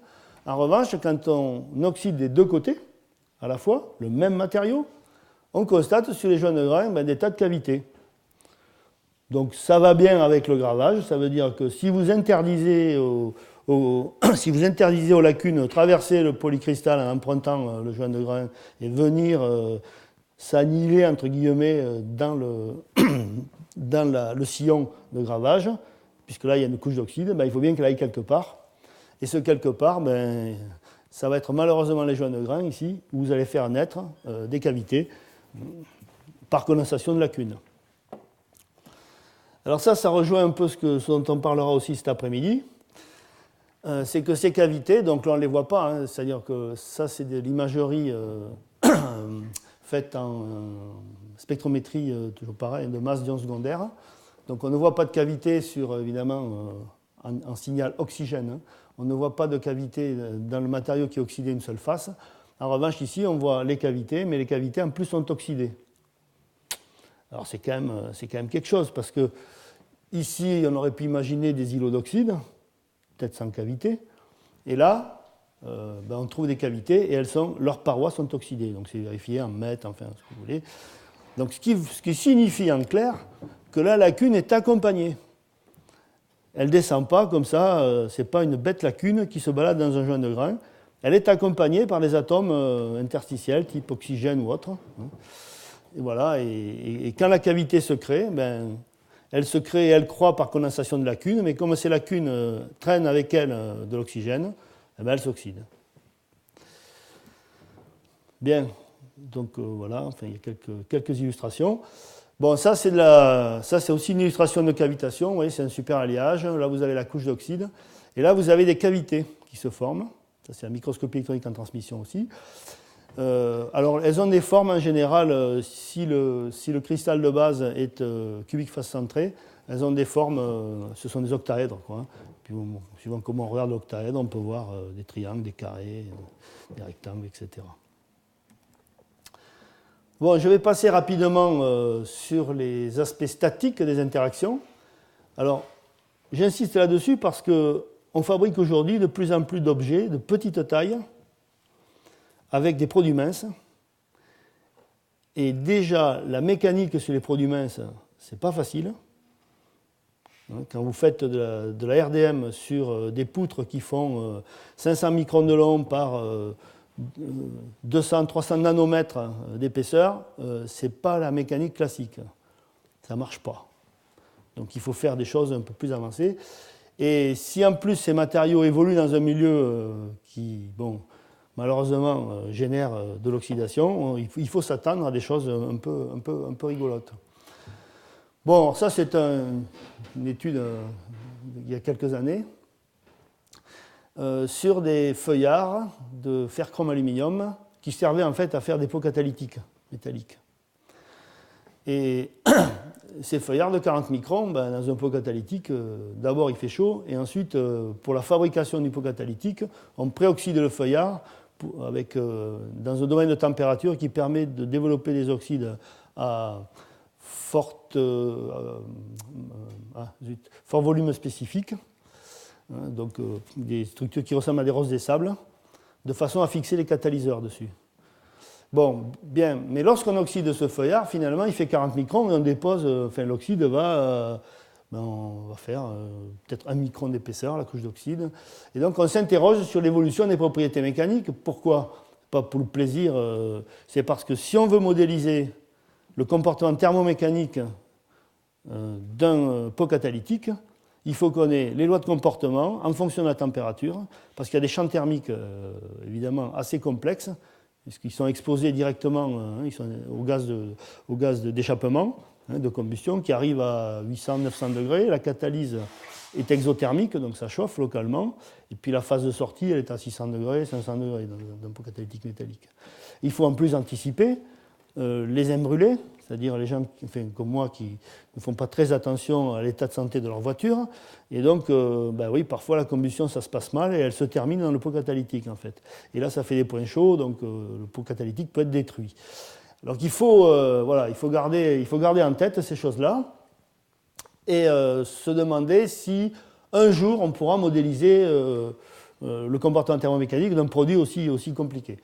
En revanche, quand on oxyde des deux côtés, à la fois, le même matériau, on constate sur les joints de grains des tas de cavités. Donc ça va bien avec le gravage, ça veut dire que si vous interdisez si vous interdisez aux lacunes de traverser le polycristal en empruntant le joint de grain et venir s'annihiler entre guillemets dans le sillon de gravage, puisque là il y a une couche d'oxyde, il faut bien qu'elle aille quelque part. Et ce quelque part, ça va être malheureusement les joints de grain ici, où vous allez faire naître des cavités par condensation de lacunes. Alors ça rejoint un peu ce dont on parlera aussi cet après-midi. C'est que ces cavités, donc là on ne les voit pas, hein, c'est-à-dire que ça c'est de l'imagerie faite en spectrométrie, toujours pareil, de masse d'ions secondaires. Donc on ne voit pas de cavité sur, évidemment, en signal oxygène. Hein. On ne voit pas de cavité dans le matériau qui est oxydé une seule face. En revanche, ici, on voit les cavités, mais les cavités en plus sont oxydées. Alors c'est quand même quelque chose, parce que ici, on aurait pu imaginer des îlots d'oxyde, peut-être sans cavité, et là, on trouve des cavités et leurs parois sont oxydées. Donc c'est vérifié en mètres, enfin ce que vous voulez. Donc ce qui signifie en clair que la lacune est accompagnée. Elle ne descend pas comme ça, ce n'est pas une bête lacune qui se balade dans un joint de grain. Elle est accompagnée par des atomes interstitiels, type oxygène ou autre. Et voilà, et quand la cavité se crée, elle se crée et elle croît par condensation de lacunes, mais comme ces lacunes traînent avec elles de l'oxygène, elle s'oxyde. Bien, donc voilà, enfin, il y a quelques illustrations. Bon, ça c'est aussi une illustration de cavitation, vous voyez, c'est un super alliage. Là, vous avez la couche d'oxyde, et là, vous avez des cavités qui se forment. Ça, c'est la microscopie électronique en transmission aussi. Alors, elles ont des formes en général, si le cristal de base est cubique face centrée, elles ont des formes, ce sont des octaèdres, quoi, hein. Puis, suivant comment on regarde l'octaèdre, on peut voir des triangles, des carrés, des rectangles, etc. Bon, je vais passer rapidement sur les aspects statiques des interactions. Alors, j'insiste là-dessus parce qu'on fabrique aujourd'hui de plus en plus d'objets de petite taille avec des produits minces. Et déjà, la mécanique sur les produits minces, c'est pas facile. Quand vous faites de la RDM sur des poutres qui font 500 microns de long par 200-300 nanomètres d'épaisseur, ce n'est pas la mécanique classique. Ça ne marche pas. Donc il faut faire des choses un peu plus avancées. Et si en plus ces matériaux évoluent dans un milieu qui, malheureusement, génère de l'oxydation, il faut s'attendre à des choses un peu rigolotes. Bon, ça c'est une étude il y a quelques années sur des feuillards de fer-chrome aluminium qui servaient en fait à faire des pots catalytiques métalliques. Et ces feuillards de 40 microns, dans un pot catalytique, d'abord il fait chaud, et ensuite, pour la fabrication du pot catalytique, on préoxyde le feuillard dans un domaine de température qui permet de développer des oxydes à fort volume spécifique, donc des structures qui ressemblent à des roses des sables, de façon à fixer les catalyseurs dessus. Bon, bien, mais lorsqu'on oxyde ce feuillard, finalement, il fait 40 microns et on dépose, l'oxyde on va faire peut-être 1 micron d'épaisseur, la couche d'oxyde. Et donc, on s'interroge sur l'évolution des propriétés mécaniques. Pourquoi? Pas pour le plaisir, c'est parce que si on veut modéliser le comportement thermomécanique d'un pot catalytique, il faut connaître les lois de comportement en fonction de la température, parce qu'il y a des champs thermiques évidemment assez complexes, puisqu'ils sont exposés directement ils sont au gaz d'échappement, de combustion, qui arrive à 800-900 degrés. La catalyse est exothermique, donc ça chauffe localement, et puis la phase de sortie, elle est à 600 degrés, 500 degrés d'un pot catalytique métallique. Il faut en plus anticiper les imbrûlés, c'est-à-dire les gens comme moi qui ne font pas très attention à l'état de santé de leur voiture. Et donc, oui, parfois la combustion, ça se passe mal et elle se termine dans le pot catalytique, en fait. Et là, ça fait des points chauds, donc le pot catalytique peut être détruit. Donc, il faut garder en tête ces choses-là et se demander si un jour on pourra modéliser le comportement thermomécanique d'un produit aussi compliqué.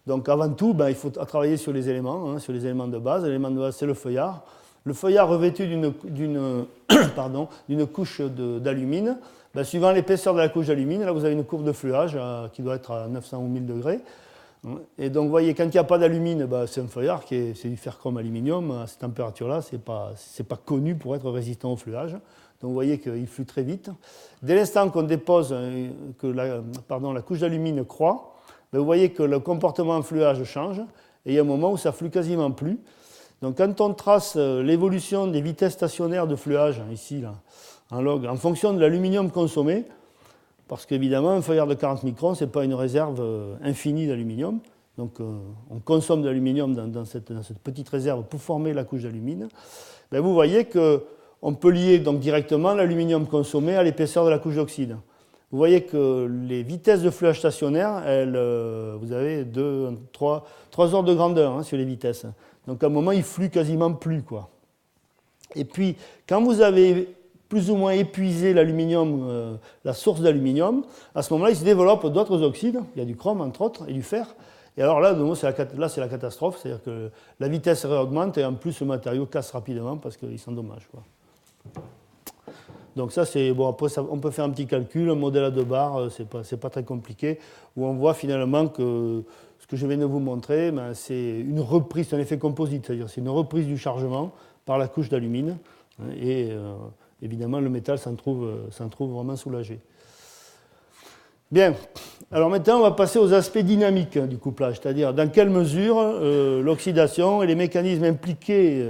Donc avant tout, il faut travailler sur les éléments de base. L'élément de base, c'est le feuillard. Le feuillard revêtu d'une couche d'alumine. Suivant l'épaisseur de la couche d'alumine, là vous avez une courbe de fluage qui doit être à 900 ou 1000 degrés. Et donc vous voyez, quand il n'y a pas d'alumine, c'est un feuillard, c'est du ferrochrome aluminium. À cette température-là, ce n'est pas connu pour être résistant au fluage. Donc vous voyez qu'il flue très vite. Dès l'instant qu'on dépose, que la couche d'alumine croît, vous voyez que le comportement en fluage change. Et il y a un moment où ça ne flue quasiment plus. Donc quand on trace l'évolution des vitesses stationnaires de fluage, ici, là, en log, en fonction de l'aluminium consommé, parce qu'évidemment, un feuillard de 40 microns, ce n'est pas une réserve infinie d'aluminium. Donc on consomme de l'aluminium dans cette petite réserve pour former la couche d'alumine. Vous voyez qu'on peut lier donc directement l'aluminium consommé à l'épaisseur de la couche d'oxyde. Vous voyez que les vitesses de fluage stationnaire, vous avez 3 ordres de grandeur sur les vitesses. Donc à un moment, il flue quasiment plus, quoi. Et puis, quand vous avez plus ou moins épuisé l'aluminium, la source d'aluminium, à ce moment-là, il se développe d'autres oxydes. Il y a du chrome, entre autres, et du fer. Et alors là, c'est la catastrophe, c'est-à-dire que la vitesse réaugmente et en plus, le matériau casse rapidement parce qu'il s'endommage, quoi. Donc ça, c'est bon. Après, on peut faire un petit calcul, un modèle à 2 barres, c'est pas très compliqué, où on voit finalement que ce que je viens de vous montrer, c'est une reprise, c'est un effet composite, c'est-à-dire c'est une reprise du chargement par la couche d'alumine, et évidemment le métal s'en trouve vraiment soulagé. Bien, alors maintenant on va passer aux aspects dynamiques du couplage, c'est-à-dire dans quelle mesure l'oxydation et les mécanismes impliqués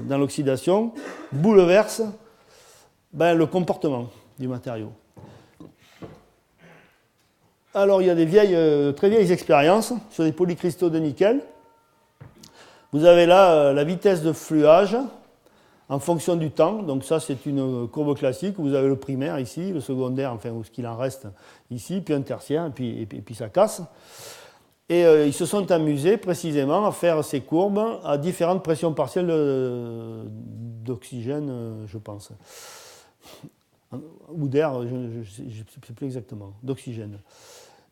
dans l'oxydation bouleversent le comportement du matériau. Alors, il y a des très vieilles expériences sur des polycristaux de nickel. Vous avez là la vitesse de fluage en fonction du temps. Donc ça, c'est une courbe classique. Vous avez le primaire ici, le secondaire, enfin, ou ce qu'il en reste ici, puis un tertiaire, et puis ça casse. Et ils se sont amusés précisément à faire ces courbes à différentes pressions partielles d'oxygène, je pense. Ou d'air, je ne sais plus exactement, d'oxygène.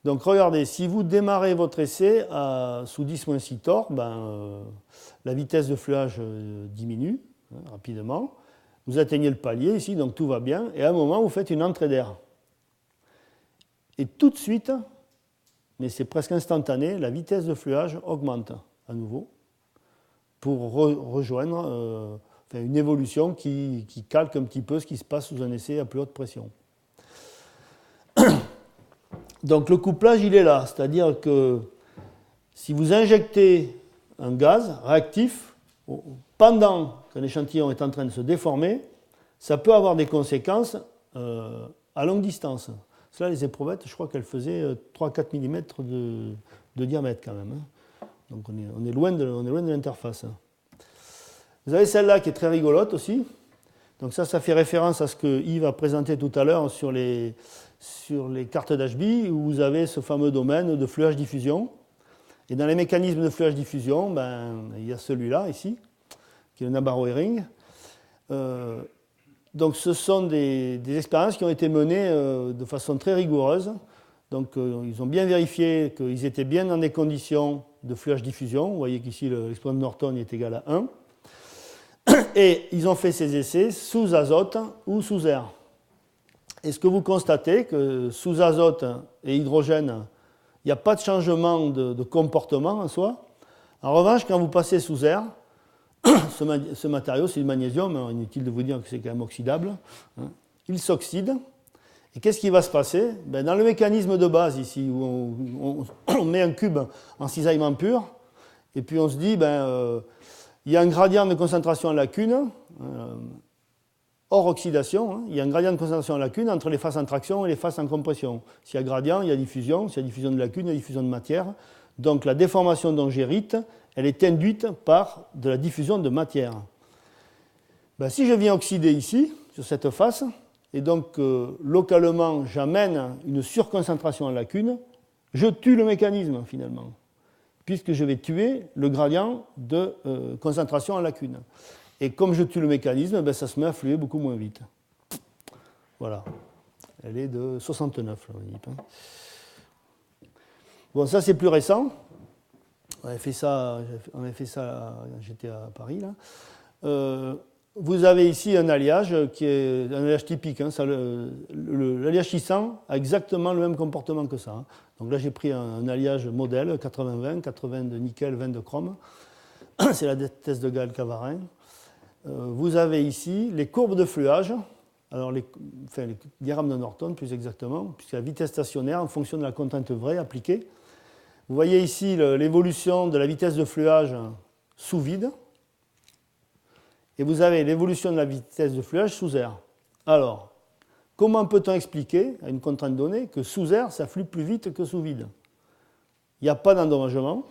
Donc regardez, si vous démarrez votre essai sous 10-6 torr, la vitesse de fluage diminue rapidement. Vous atteignez le palier ici, donc tout va bien. Et à un moment, vous faites une entrée d'air. Et tout de suite, mais c'est presque instantané, la vitesse de fluage augmente à nouveau pour rejoindre une évolution qui calque un petit peu ce qui se passe sous un essai à plus haute pression. Donc le couplage, il est là, c'est-à-dire que si vous injectez un gaz réactif pendant que l'échantillon est en train de se déformer, ça peut avoir des conséquences à longue distance. Cela, les éprouvettes, je crois qu'elles faisaient 3-4 mm de diamètre quand même. Donc on est loin de l'interface. Vous avez celle-là qui est très rigolote aussi. Donc ça fait référence à ce que Yves a présenté tout à l'heure sur les cartes d'Ashby, où vous avez ce fameux domaine de fluage-diffusion. Et dans les mécanismes de fluage-diffusion, il y a celui-là ici, qui est le Nabarro-Herring. Donc ce sont des expériences qui ont été menées de façon très rigoureuse. Donc ils ont bien vérifié qu'ils étaient bien dans des conditions de fluage-diffusion. Vous voyez qu'ici l'expression de Norton est égale à 1. Et ils ont fait ces essais sous azote ou sous air. Et ce que vous constatez, que sous azote et hydrogène, il n'y a pas de changement de comportement en soi. En revanche, quand vous passez sous air, ce matériau, c'est du magnésium, inutile de vous dire que c'est quand même oxydable, il s'oxyde. Et qu'est-ce qui va se passer ? Dans le mécanisme de base ici, où on met un cube en cisaillement pur, et puis on se dit, il y a un gradient de concentration en lacune, hors oxydation, il y a un gradient de concentration en lacune entre les phases en traction et les phases en compression. S'il y a gradient, il y a diffusion. S'il y a diffusion de lacune, il y a diffusion de matière. Donc la déformation d'Ongérite, elle est induite par de la diffusion de matière. Si je viens oxyder ici, sur cette face, et donc localement j'amène une surconcentration en lacune, je tue le mécanisme finalement, puisque je vais tuer le gradient de concentration en lacune. Et comme je tue le mécanisme, ça se met à fluer beaucoup moins vite. Voilà. Elle est de 69, là, Bon, ça c'est plus récent. On avait fait ça quand j'étais à Paris. Là. Vous avez ici un alliage qui est un alliage typique. Hein, l'alliage 600 a exactement le même comportement que ça. Hein. Donc là, j'ai pris un alliage modèle 80-20, 80 de nickel, 20 de chrome. C'est la thèse de Gaël-Cavarin. Vous avez ici les courbes de fluage. Alors, les diagrammes de Norton, plus exactement, puisque la vitesse stationnaire en fonction de la contrainte vraie appliquée. Vous voyez ici l'évolution de la vitesse de fluage sous vide. Et vous avez l'évolution de la vitesse de fluage sous air. Alors, comment peut-on expliquer, à une contrainte donnée, que sous air, ça flue plus vite que sous vide? Il n'y a pas d'endommagement.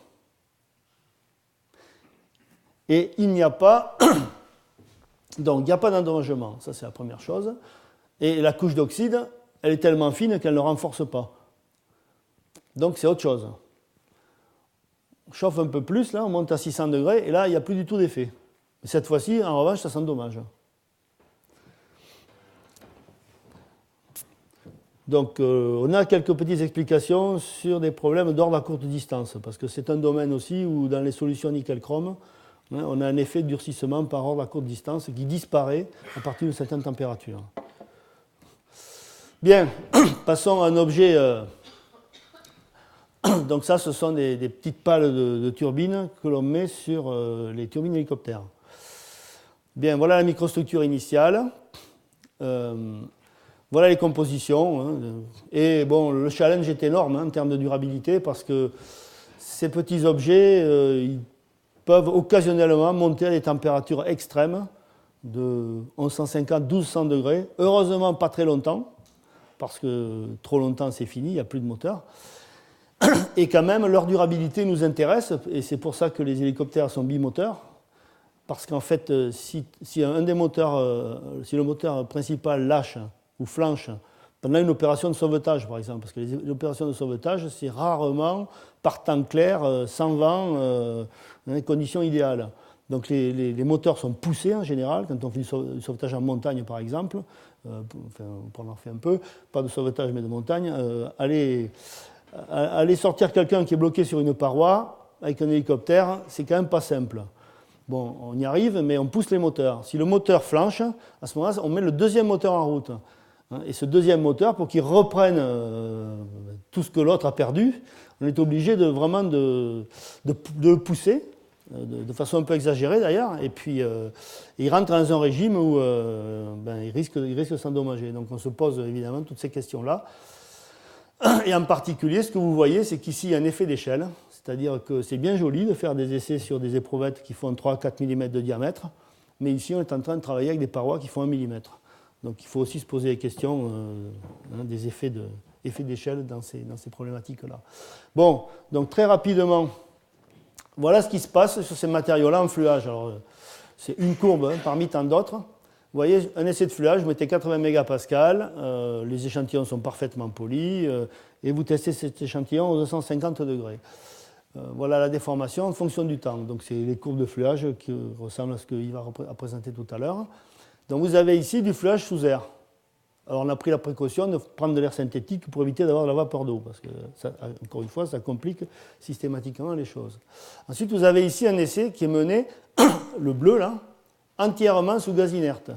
Et il n'y a pas... Donc, il n'y a pas d'endommagement. Ça, c'est la première chose. Et la couche d'oxyde, elle est tellement fine qu'elle ne renforce pas. Donc, c'est autre chose. On chauffe un peu plus, là, on monte à 600 degrés, et là, il n'y a plus du tout d'effet. Cette fois-ci, en revanche, ça s'endommage. Donc, on a quelques petites explications sur des problèmes d'ordre à courte distance, parce que c'est un domaine aussi où, dans les solutions nickel-chrome, on a un effet de durcissement par ordre à courte distance qui disparaît à partir d'une certaine température. Bien, passons à un objet... Donc ça, ce sont des petites pales de turbines que l'on met sur les turbines hélicoptères. Bien, voilà la microstructure initiale. Voilà les compositions. Hein. Et bon, le challenge est énorme en termes de durabilité parce que ces petits objets, ils peuvent occasionnellement monter à des températures extrêmes de 1150-1200 degrés. Heureusement, pas très longtemps, parce que trop longtemps, c'est fini, il n'y a plus de moteur. Et quand même, leur durabilité nous intéresse, et c'est pour ça que les hélicoptères sont bimoteurs, parce qu'en fait, si le moteur principal lâche ou flanche pendant une opération de sauvetage, par exemple, parce que les opérations de sauvetage, c'est rarement par temps clair, sans vent, dans les conditions idéales. Donc les moteurs sont poussés en général, quand on fait du sauvetage en montagne, par exemple, pour en avoir fait un peu, pas de sauvetage mais de montagne, aller sortir quelqu'un qui est bloqué sur une paroi avec un hélicoptère, c'est quand même pas simple. Bon, on y arrive, mais on pousse les moteurs. Si le moteur flanche, à ce moment-là, on met le deuxième moteur en route. Et ce deuxième moteur, pour qu'il reprenne tout ce que l'autre a perdu, on est obligé de vraiment de le pousser, de façon un peu exagérée d'ailleurs, et puis il rentre dans un régime où il risque de s'endommager. Donc on se pose évidemment toutes ces questions-là. Et en particulier, ce que vous voyez, c'est qu'ici, il y a un effet d'échelle, c'est-à-dire que c'est bien joli de faire des essais sur des éprouvettes qui font 3-4 mm de diamètre, mais ici, on est en train de travailler avec des parois qui font 1 mm. Donc il faut aussi se poser les questions des effets d'échelle dans ces problématiques-là. Bon, donc très rapidement, voilà ce qui se passe sur ces matériaux-là en fluage. Alors, c'est une courbe parmi tant d'autres. Vous voyez, un essai de fluage, vous mettez 80 mégapascales, les échantillons sont parfaitement polis, et vous testez cet échantillon aux 250 degrés. Voilà la déformation en fonction du temps. Donc c'est les courbes de fluage qui ressemblent à ce qu'il va présenter tout à l'heure. Donc vous avez ici du fluage sous air. Alors on a pris la précaution de prendre de l'air synthétique pour éviter d'avoir de la vapeur d'eau, parce que, ça, encore une fois, ça complique systématiquement les choses. Ensuite, vous avez ici un essai qui est mené, le bleu là, entièrement sous gaz inerte,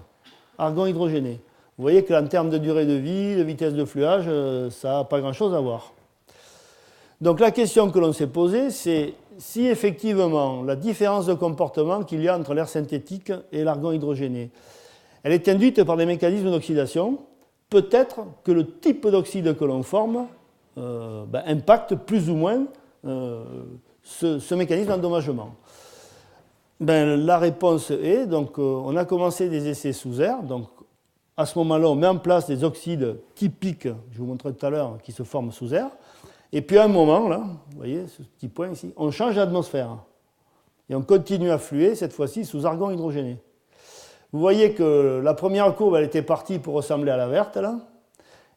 argon hydrogéné. Vous voyez qu'en termes de durée de vie, de vitesse de fluage, ça n'a pas grand-chose à voir. Donc la question que l'on s'est posée, c'est si effectivement la différence de comportement qu'il y a entre l'air synthétique et l'argon hydrogéné, elle est induite par des mécanismes d'oxydation, peut-être que le type d'oxyde que l'on forme impacte plus ou moins ce mécanisme d'endommagement. La réponse est, donc, on a commencé des essais sous air, donc à ce moment-là, on met en place des oxydes typiques, je vous montrerai tout à l'heure, qui se forment sous air, et puis à un moment, là, vous voyez ce petit point ici, on change d'atmosphère, et on continue à fluer, cette fois-ci, sous argon hydrogéné. Vous voyez que la première courbe, elle était partie pour ressembler à la verte, là,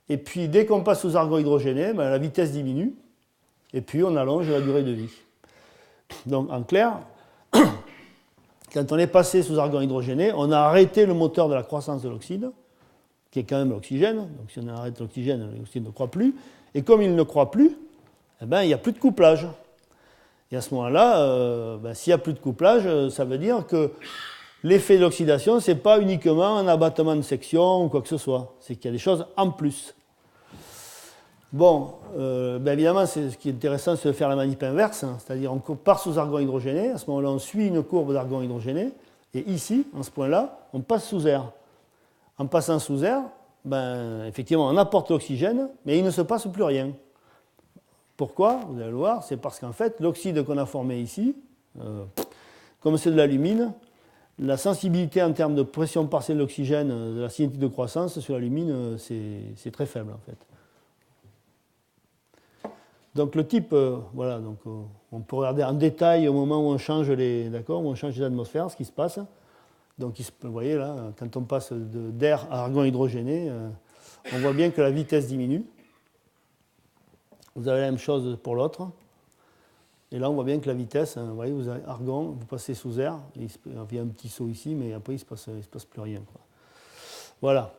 et puis dès qu'on passe sous argon hydrogéné, la vitesse diminue, et puis on allonge la durée de vie. Donc en clair, quand on est passé sous argon hydrogéné, on a arrêté le moteur de la croissance de l'oxyde, qui est quand même l'oxygène. Donc si on arrête l'oxygène, l'oxygène ne croît plus. Et comme il ne croît plus, eh ben, il n'y a plus de couplage. Et à ce moment-là, s'il n'y a plus de couplage, ça veut dire que l'effet de l'oxydation, ce n'est pas uniquement un abattement de section ou quoi que ce soit. C'est qu'il y a des choses en plus. Bon, évidemment, ce qui est intéressant, c'est de faire la manip inverse, hein, c'est-à-dire on part sous argon hydrogéné, à ce moment-là, on suit une courbe d'argon hydrogéné, et ici, en ce point-là, on passe sous air. En passant sous air, effectivement, on apporte l'oxygène, mais il ne se passe plus rien. Pourquoi? Vous allez le voir, c'est parce qu'en fait, l'oxyde qu'on a formé ici, comme c'est de l'alumine, la sensibilité en termes de pression partielle d'oxygène de la cinétique de croissance sur l'alumine, c'est très faible, en fait. Donc le type, voilà, donc, on peut regarder en détail au moment où on change les atmosphères, ce qui se passe. Donc vous voyez là, quand on passe d'air à argon hydrogéné, on voit bien que la vitesse diminue. Vous avez la même chose pour l'autre. Et là, on voit bien que la vitesse, vous voyez, vous avez argon, vous passez sous air, il y a un petit saut ici, mais après il ne se passe plus rien, quoi. Voilà.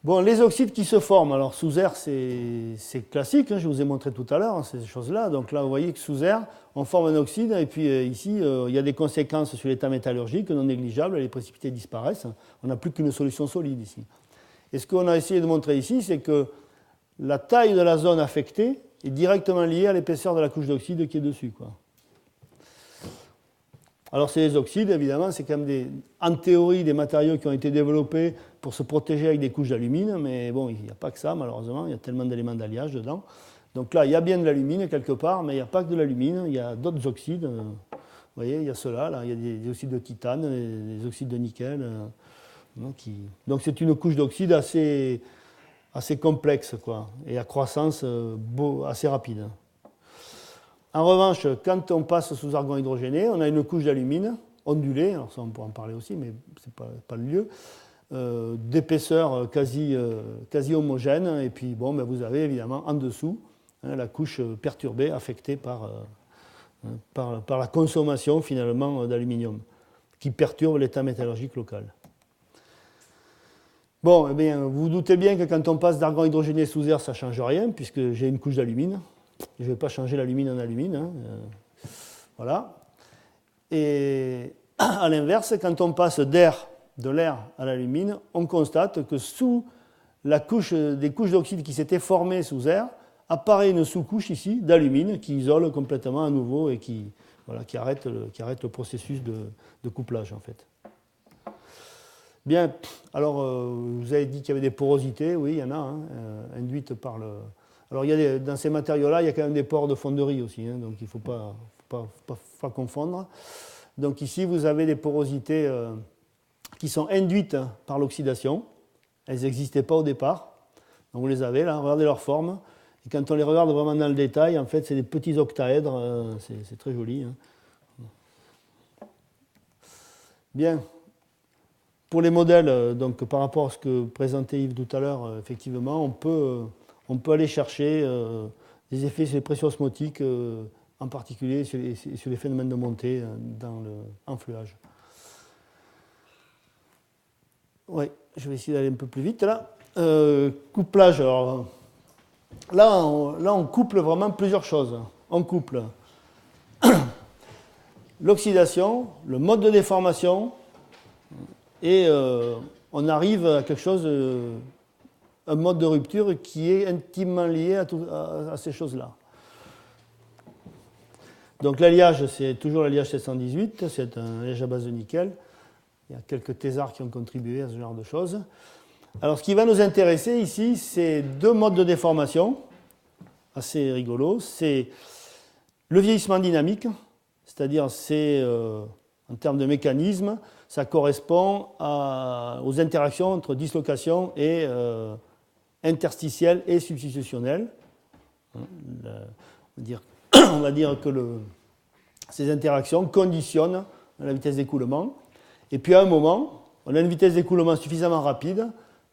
Bon, les oxydes qui se forment, alors sous air, c'est classique, hein, je vous ai montré tout à l'heure, hein, ces choses-là. Donc là, vous voyez que sous air, on forme un oxyde, et puis ici, il y a des conséquences sur l'état métallurgique non négligeables, les précipités disparaissent. On n'a plus qu'une solution solide ici. Et ce qu'on a essayé de montrer ici, c'est que la taille de la zone affectée est directement liée à l'épaisseur de la couche d'oxyde qui est dessus, quoi. Alors, c'est les oxydes, évidemment, c'est quand même en théorie des matériaux qui ont été développés pour se protéger avec des couches d'alumine, mais bon, il n'y a pas que ça, malheureusement, il y a tellement d'éléments d'alliage dedans. Donc là, il y a bien de l'alumine quelque part, mais il n'y a pas que de l'alumine, il y a d'autres oxydes. Vous voyez, il y a ceux-là, là, il y a des oxydes de titane, des oxydes de nickel. Donc c'est une couche d'oxyde assez complexe, quoi, et à croissance assez rapide. En revanche, quand on passe sous argon hydrogéné, on a une couche d'alumine ondulée, alors ça on pourra en parler aussi, mais ce n'est pas le lieu, d'épaisseur quasi homogène, et puis bon, vous avez évidemment en dessous la couche perturbée, affectée par la consommation finalement d'aluminium, qui perturbe l'état métallurgique local. Bon, eh bien, vous vous doutez bien que quand on passe d'argon hydrogéné sous air, ça ne change rien, puisque j'ai une couche d'alumine. Je ne vais pas changer l'alumine en alumine. Hein. Voilà. Et à l'inverse, quand on passe de l'air à l'alumine, on constate que sous des couches d'oxyde qui s'étaient formées sous air, apparaît une sous-couche ici d'alumine qui isole complètement à nouveau et qui arrête le processus de couplage, en fait. Bien, alors vous avez dit qu'il y avait des porosités, oui, il y en a, hein, induites par le... Alors dans ces matériaux-là, il y a quand même des pores de fonderie aussi, hein, donc il ne faut pas confondre. Donc ici, vous avez des porosités qui sont induites par l'oxydation. Elles n'existaient pas au départ. Donc vous les avez là, regardez leur forme. Et quand on les regarde vraiment dans le détail, en fait, c'est des petits octaèdres, c'est très joli. Hein. Bien. Pour les modèles, donc par rapport à ce que présentait Yves tout à l'heure, effectivement, on peut aller chercher des effets sur les pressions osmotiques, en particulier sur les phénomènes de montée dans le enfluage. Oui, je vais essayer d'aller un peu plus vite là. Couplage, alors là, on couple vraiment plusieurs choses. On couple l'oxydation, le mode de déformation, et on arrive à quelque chose, un mode de rupture qui est intimement lié à ces choses-là. Donc l'alliage, c'est toujours l'alliage 718, c'est un alliage à base de nickel. Il y a quelques thésards qui ont contribué à ce genre de choses. Alors ce qui va nous intéresser ici, c'est deux modes de déformation, assez rigolos. C'est le vieillissement dynamique, c'est-à-dire c'est, en termes de mécanisme, ça correspond aux interactions entre dislocation et interstitielle et substitutionnelle. On va dire que ces interactions conditionnent la vitesse d'écoulement. Et puis à un moment, on a une vitesse d'écoulement suffisamment rapide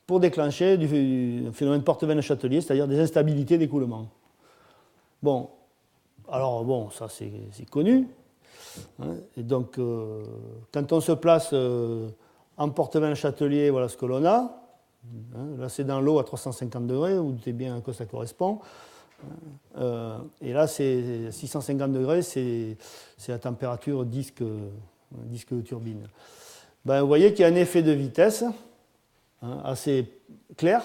pour déclencher du phénomène Portevin-Châtelier, c'est-à-dire des instabilités d'écoulement. Bon, alors bon, ça c'est connu. Et donc, quand on se place en Portevin-Châtelier, voilà ce que l'on a. Là, c'est dans l'eau à 350 degrés, vous doutez bien à quoi ça correspond. Et là, c'est 650 degrés, c'est la température disque de turbine. Ben, vous voyez qu'il y a un effet de vitesse assez clair.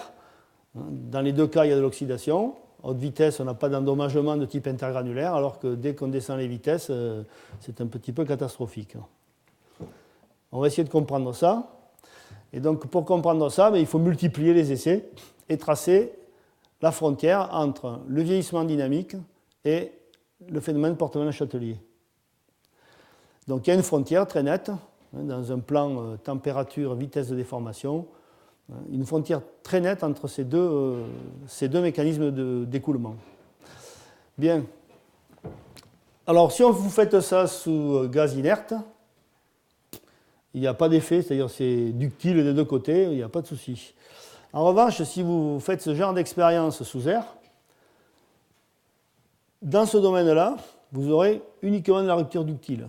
Dans les deux cas, il y a de l'oxydation. À haute vitesse, on n'a pas d'endommagement de type intergranulaire, alors que dès qu'on descend les vitesses, c'est un petit peu catastrophique. On va essayer de comprendre ça. Et donc, pour comprendre ça, il faut multiplier les essais et tracer la frontière entre le vieillissement dynamique et le phénomène Portemann-Châtelier. Donc, il y a une frontière très nette, dans un plan température, vitesse de déformation, une frontière très nette entre ces deux mécanismes d'écoulement. Bien. Alors, si vous faites ça sous gaz inerte, il n'y a pas d'effet, c'est-à-dire c'est ductile des deux côtés, il n'y a pas de souci. En revanche, si vous faites ce genre d'expérience sous air, dans ce domaine-là, vous aurez uniquement de la rupture ductile.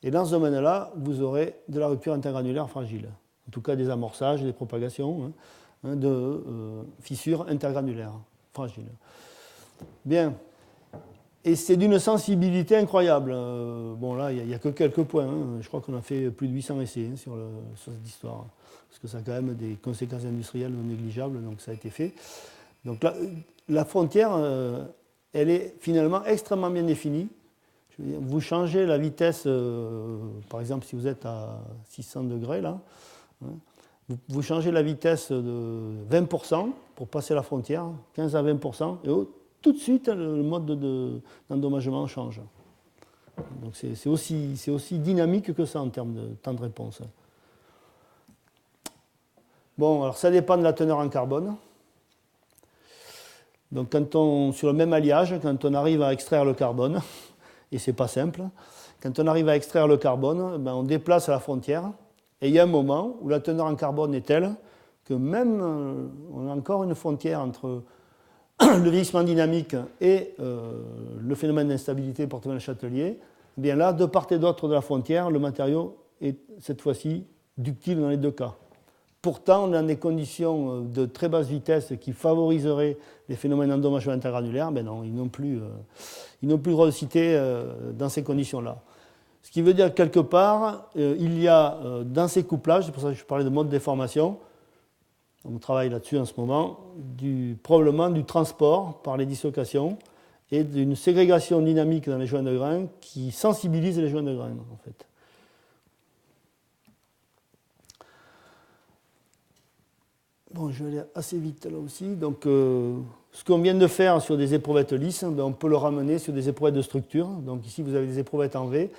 Et dans ce domaine-là, vous aurez de la rupture intergranulaire fragile. En tout cas, des amorçages, des propagations de fissures intergranulaires fragiles. Bien. Et c'est d'une sensibilité incroyable. Bon, là, il n'y a que quelques points. Je crois qu'on a fait plus de 800 essais sur cette histoire. Parce que ça a quand même des conséquences industrielles non négligeables, donc ça a été fait. Donc là, la frontière, elle est finalement extrêmement bien définie. Je veux dire, vous changez la vitesse, par exemple, si vous êtes à 600 degrés, là, vous changez la vitesse de 20% pour passer la frontière, 15 à 20%, et tout de suite, le mode d'endommagement change. Donc c'est aussi dynamique que ça en termes de temps de réponse. Bon, alors ça dépend de la teneur en carbone. Donc sur le même alliage, quand on arrive à extraire le carbone, et c'est pas simple, quand on arrive à extraire le carbone, on déplace la frontière, et il y a un moment où la teneur en carbone est telle que même on a encore une frontière entre le vieillissement dynamique et le phénomène d'instabilité Portemann-Châtelier. Bien là, de part et d'autre de la frontière, le matériau est cette fois-ci ductile dans les deux cas. Pourtant, dans des conditions de très basse vitesse qui favoriseraient les phénomènes d'endommagement intergranulaire, non, ils n'ont plus le droit de citer dans ces conditions-là. Ce qui veut dire que quelque part, il y a dans ces couplages, c'est pour ça que je parlais de mode de déformation, on travaille là-dessus en ce moment, probablement du transport par les dislocations et d'une ségrégation dynamique dans les joints de grains qui sensibilise les joints de grains, en fait. Bon, je vais aller assez vite là aussi. Donc, ce qu'on vient de faire sur des éprouvettes lisses, on peut le ramener sur des éprouvettes de structure. Donc ici, vous avez des éprouvettes en V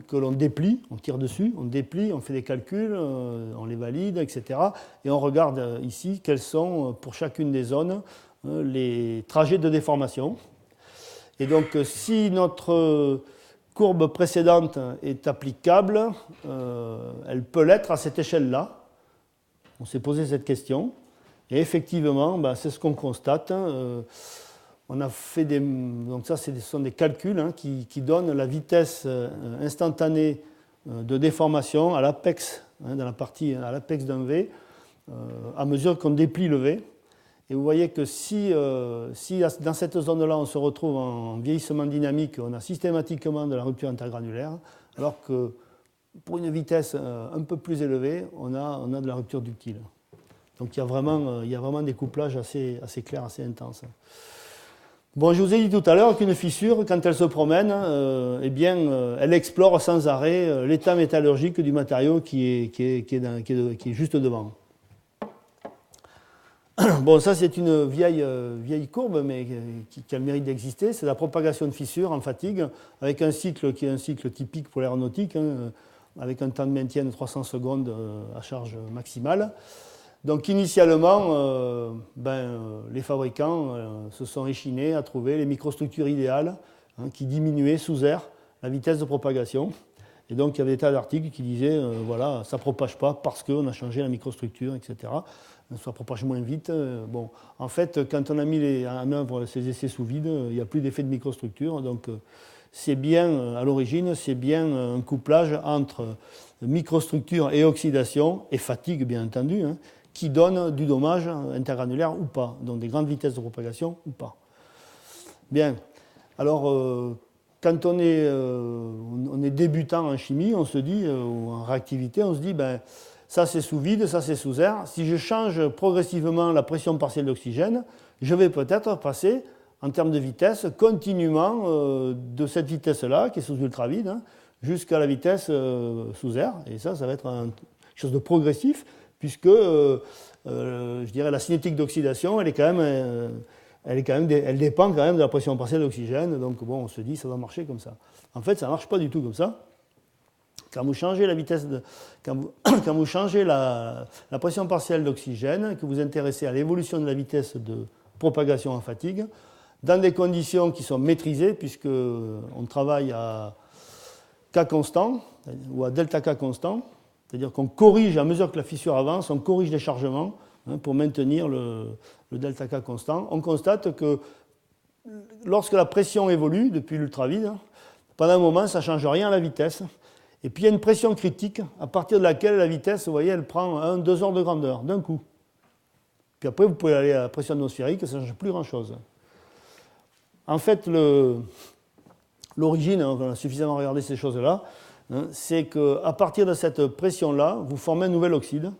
que l'on déplie, on tire dessus, on déplie, on fait des calculs, on les valide, etc. Et on regarde ici quels sont, pour chacune des zones, les trajets de déformation. Et donc, si notre courbe précédente est applicable, elle peut l'être à cette échelle-là. On s'est posé cette question, et effectivement, c'est ce qu'on constate. On a fait donc ça, ce sont des calculs qui donnent la vitesse instantanée de déformation à l'apex, dans la partie à l'apex d'un V, à mesure qu'on déplie le V. Et vous voyez que si dans cette zone-là, on se retrouve en vieillissement dynamique, on a systématiquement de la rupture intergranulaire, alors que pour une vitesse un peu plus élevée, on a de la rupture ductile. Donc il y a vraiment des couplages assez clairs, assez intenses. Bon, je vous ai dit tout à l'heure qu'une fissure, quand elle se promène, elle explore sans arrêt l'état métallurgique du matériau qui est juste devant. Bon, ça c'est une vieille courbe, mais qui a le mérite d'exister. C'est la propagation de fissures en fatigue, avec un cycle qui est un cycle typique pour l'aéronautique, avec un temps de maintien de 300 secondes à charge maximale. Donc initialement, les fabricants se sont échinés à trouver les microstructures idéales qui diminuaient sous air la vitesse de propagation. Et donc il y avait des tas d'articles qui disaient voilà, ça ne propage pas parce qu'on a changé la microstructure, etc. Ça propage moins vite. Bon, en fait, quand on a mis en œuvre ces essais sous vide, il n'y a plus d'effet de microstructure. Donc c'est bien, à l'origine, c'est bien un couplage entre microstructure et oxydation, et fatigue bien entendu, qui donnent du dommage intergranulaire ou pas, donc des grandes vitesses de propagation ou pas. Bien, alors quand on est débutant en chimie, on se dit, ou en réactivité, on se dit, ben, ça c'est sous vide, ça c'est sous air. Si je change progressivement la pression partielle d'oxygène, je vais peut-être passer, en termes de vitesse, continuellement de cette vitesse-là, qui est sous ultravide, hein, jusqu'à la vitesse sous air. Et ça va être quelque chose de progressif, puisque je dirais la cinétique d'oxydation, elle dépend quand même de la pression partielle d'oxygène. Donc bon, on se dit ça va marcher comme ça. En fait, ça ne marche pas du tout comme ça. Quand vous changez la vitesse quand vous changez la pression partielle d'oxygène, que vous intéressez à l'évolution de la vitesse de propagation en fatigue, dans des conditions qui sont maîtrisées, puisqu'on travaille à K constant, ou à delta K constant, c'est-à-dire qu'on corrige, à mesure que la fissure avance, on corrige les chargements pour maintenir le delta K constant. On constate que lorsque la pression évolue depuis l'ultravide, pendant un moment, ça ne change rien à la vitesse. Et puis il y a une pression critique à partir de laquelle la vitesse, vous voyez, elle prend 1-2 ordres de grandeur d'un coup. Puis après, vous pouvez aller à la pression atmosphérique, ça ne change plus grand-chose. En fait, l'origine, on a suffisamment regardé ces choses-là, c'est qu'à partir de cette pression-là, vous formez un nouvel oxyde.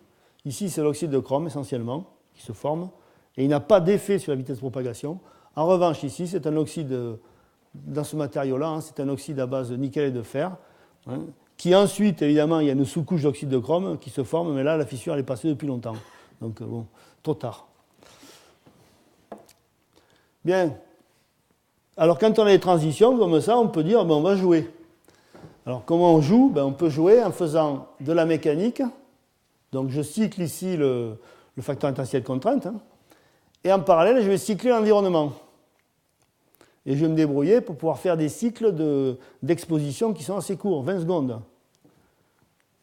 Ici, c'est l'oxyde de chrome essentiellement qui se forme, et il n'a pas d'effet sur la vitesse de propagation. En revanche, ici, c'est un oxyde, dans ce matériau-là, c'est un oxyde à base de nickel et de fer, qui ensuite, évidemment, il y a une sous-couche d'oxyde de chrome qui se forme, mais là, la fissure, elle est passée depuis longtemps. Donc, bon, trop tard. Bien. Alors, quand on a des transitions comme ça, on peut dire, ben, on va jouer. Alors, comment on joue? Ben, on peut jouer en faisant de la mécanique. Donc, je cycle ici le facteur intensité de contrainte. Et en parallèle, je vais cycler l'environnement. Et je vais me débrouiller pour pouvoir faire des cycles d'exposition qui sont assez courts, 20 secondes.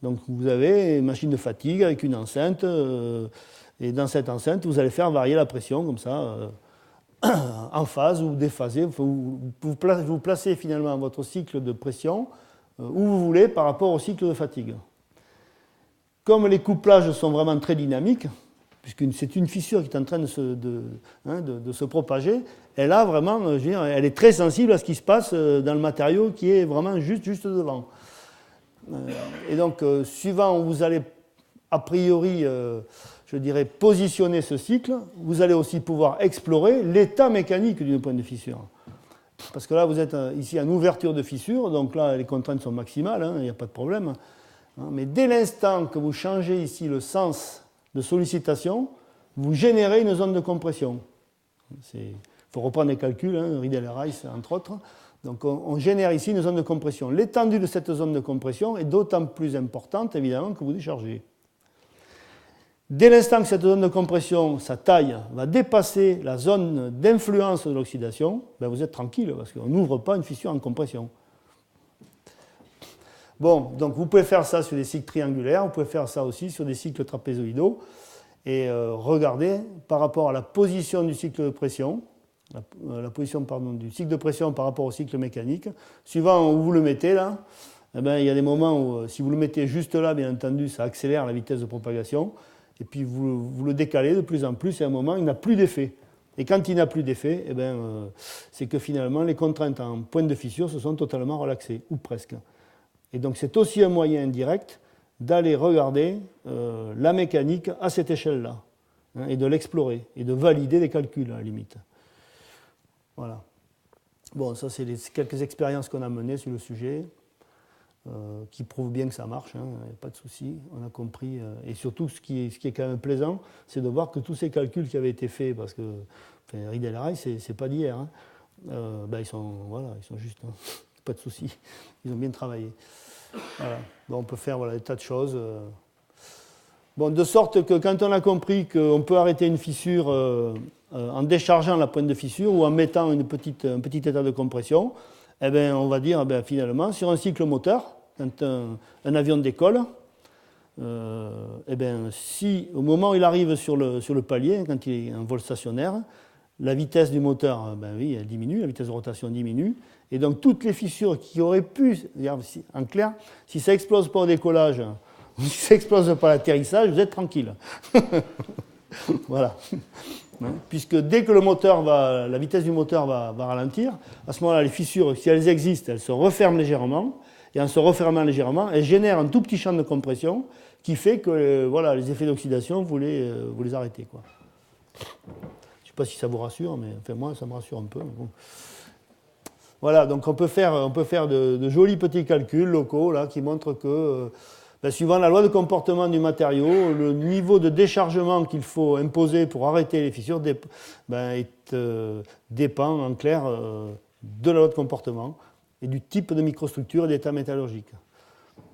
Donc vous avez une machine de fatigue avec une enceinte, et dans cette enceinte, vous allez faire varier la pression comme ça, en phase ou déphasée. Vous placez finalement votre cycle de pression où vous voulez par rapport au cycle de fatigue. Comme les couplages sont vraiment très dynamiques, puisque c'est une fissure qui est en train de se propager, elle a vraiment, je veux dire, elle est très sensible à ce qui se passe dans le matériau qui est vraiment juste devant. Et donc, suivant où vous allez a priori, je dirais, positionner ce cycle, vous allez aussi pouvoir explorer l'état mécanique d'une point de fissure. Parce que là, vous êtes ici en ouverture de fissure, donc là, les contraintes sont maximales, il n'y a pas de problème. Mais dès l'instant que vous changez ici le sens de sollicitation, vous générez une zone de compression. Il faut reprendre les calculs, Riedel et Rice entre autres. Donc on génère ici une zone de compression. L'étendue de cette zone de compression est d'autant plus importante, évidemment, que vous déchargez. Dès l'instant que cette zone de compression, sa taille, va dépasser la zone d'influence de l'oxydation, ben vous êtes tranquille, parce qu'on n'ouvre pas une fissure en compression. Bon, donc vous pouvez faire ça sur des cycles triangulaires, vous pouvez faire ça aussi sur des cycles trapézoïdaux, et regardez par rapport à la position du cycle de pression, la position du cycle de pression par rapport au cycle mécanique, suivant où vous le mettez là, eh bien, il y a des moments où si vous le mettez juste là, bien entendu, ça accélère la vitesse de propagation, et puis vous le décalez de plus en plus, et à un moment, il n'a plus d'effet. Et quand il n'a plus d'effet, eh bien, c'est que finalement, les contraintes en pointe de fissure se sont totalement relaxées, ou presque. Et donc c'est aussi un moyen indirect d'aller regarder la mécanique à cette échelle-là, et de l'explorer, et de valider des calculs à la limite. Voilà. Bon, ça c'est quelques expériences qu'on a menées sur le sujet, qui prouvent bien que ça marche, il n'y a pas de souci, on a compris. Et surtout, ce qui est quand même plaisant, c'est de voir que tous ces calculs qui avaient été faits, parce que Riedel et Rice, c'est pas d'hier, ben ils sont justes, pas de souci, ils ont bien travaillé. Voilà. Bon, on peut faire des tas de choses. Bon, de sorte que quand on a compris qu'on peut arrêter une fissure en déchargeant la pointe de fissure ou en mettant un petit état de compression, eh bien, on va dire finalement, sur un cycle moteur, quand un avion décolle, eh bien, si au moment où il arrive sur le palier, quand il est en vol stationnaire, la vitesse du moteur, elle diminue, la vitesse de rotation diminue, et donc toutes les fissures qui auraient pu, en clair, si ça explose pas au décollage, ça n'explose pas l'atterrissage, vous êtes tranquille. Voilà. Puisque dès que la vitesse du moteur va ralentir, à ce moment-là, les fissures, si elles existent, elles se referment légèrement, et en se refermant légèrement, elles génèrent un tout petit champ de compression qui fait que voilà, les effets d'oxydation, vous les arrêtez, quoi. Je ne sais pas si ça vous rassure, mais enfin, moi, ça me rassure un peu. Mais bon. Voilà, donc on peut faire de jolis petits calculs locaux là, qui montrent que, suivant la loi de comportement du matériau, le niveau de déchargement qu'il faut imposer pour arrêter les fissures dépend en clair de la loi de comportement et du type de microstructure et d'état métallurgique.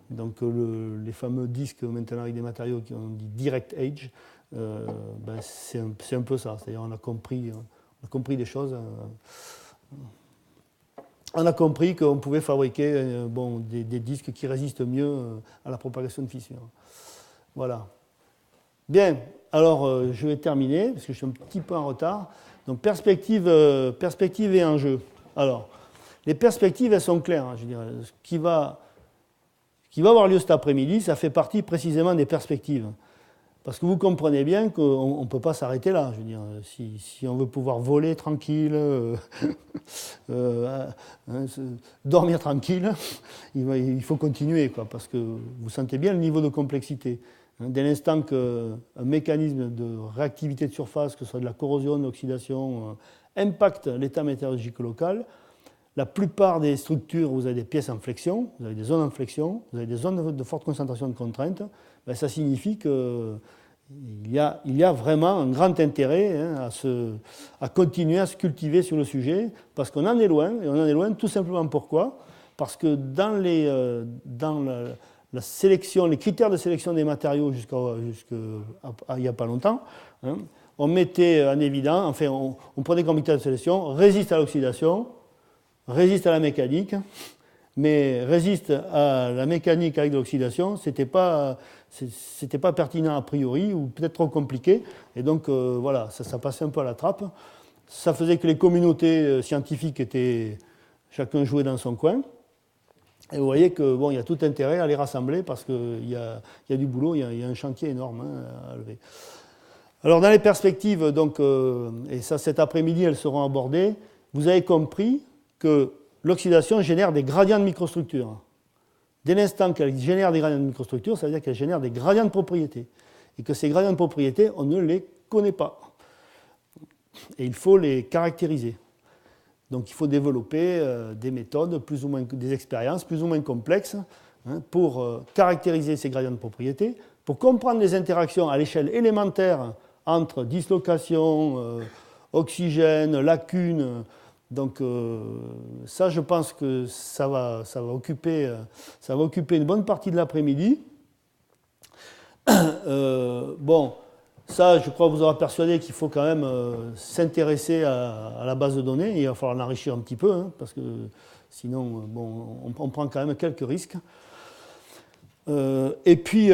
Donc les fameux disques maintenant avec des matériaux qui ont dit direct edge, c'est un peu ça. C'est-à-dire on a compris des choses. On a compris qu'on pouvait fabriquer des disques qui résistent mieux à la propagation de fissures. Voilà. Bien, alors je vais terminer, parce que je suis un petit peu en retard. Donc perspective et enjeu. Alors, les perspectives, elles sont claires. Hein, je dirais. Ce qui va avoir lieu cet après-midi, ça fait partie précisément des perspectives. Parce que vous comprenez bien qu'on ne peut pas s'arrêter là. Je veux dire, si on veut pouvoir voler tranquille, dormir tranquille, il faut continuer, quoi, parce que vous sentez bien le niveau de complexité. Dès l'instant qu'un mécanisme de réactivité de surface, que ce soit de la corrosion, de l'oxydation, impacte l'état météorologique local, la plupart des structures, vous avez des pièces en flexion, vous avez des zones en flexion, vous avez des zones de forte concentration de contraintes, ça signifie qu'il y a vraiment un grand intérêt à continuer à se cultiver sur le sujet, parce qu'on en est loin, et on en est loin tout simplement pourquoi ? Parce que dans la sélection, les critères de sélection des matériaux jusqu'à il n'y a pas longtemps, on mettait en évidence, enfin on prenait comme critère de sélection, résiste à l'oxydation, résiste à la mécanique, mais résiste à la mécanique avec de l'oxydation, c'était pas pertinent a priori, ou peut-être trop compliqué, et donc voilà, ça passait un peu à la trappe. Ça faisait que les communautés scientifiques étaient chacun jouait dans son coin, et vous voyez que il y a tout intérêt à les rassembler, parce qu'il y a du boulot, il y a un chantier énorme à lever. Alors dans les perspectives, donc, et ça cet après-midi elles seront abordées, vous avez compris que l'oxydation génère des gradients de microstructure. Dès l'instant qu'elle génère des gradients de microstructure, ça veut dire qu'elle génère des gradients de propriété. Et que ces gradients de propriété, on ne les connaît pas. Et il faut les caractériser. Donc il faut développer des méthodes, plus ou moins, des expériences plus ou moins complexes, pour caractériser ces gradients de propriété, pour comprendre les interactions à l'échelle élémentaire entre dislocation, oxygène, lacunes. Donc ça, je pense que ça va occuper une bonne partie de l'après-midi. Ça, je crois vous aura persuadé qu'il faut quand même s'intéresser à la base de données. Il va falloir l'enrichir un petit peu, parce que sinon, on prend quand même quelques risques. Et puis,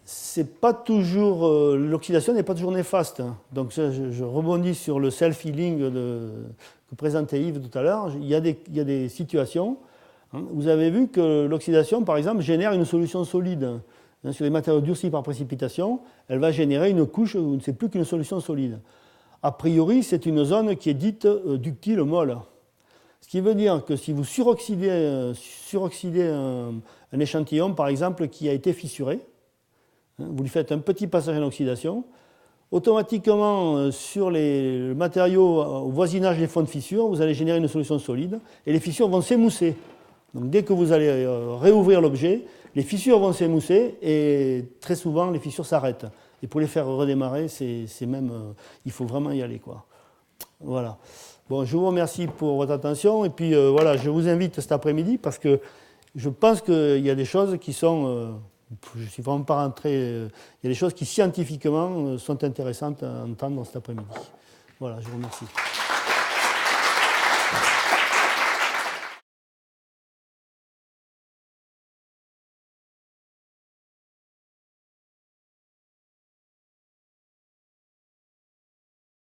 c'est pas toujours, l'oxydation n'est pas toujours néfaste. Donc je rebondis sur le self-healing que présentait Yves tout à l'heure. Il y a des situations. Vous avez vu que l'oxydation, par exemple, génère une solution solide. Sur les matériaux durcis par précipitation, elle va générer une couche où c'est plus qu'une solution solide. A priori, c'est une zone qui est dite ductile molle. Ce qui veut dire que si vous suroxydez un échantillon, par exemple, qui a été fissuré, vous lui faites un petit passage en oxydation, automatiquement, sur les matériaux au voisinage des fonds de fissure, vous allez générer une solution solide et les fissures vont s'émousser. Donc dès que vous allez réouvrir l'objet, les fissures vont s'émousser et très souvent les fissures s'arrêtent. Et pour les faire redémarrer, il faut vraiment y aller, quoi. Voilà. Bon, je vous remercie pour votre attention et puis voilà, je vous invite cet après-midi parce que je pense qu'il y a des choses qui sont... je ne suis vraiment pas rentré... il y a des choses qui scientifiquement sont intéressantes à entendre cet après-midi. Voilà, je vous remercie.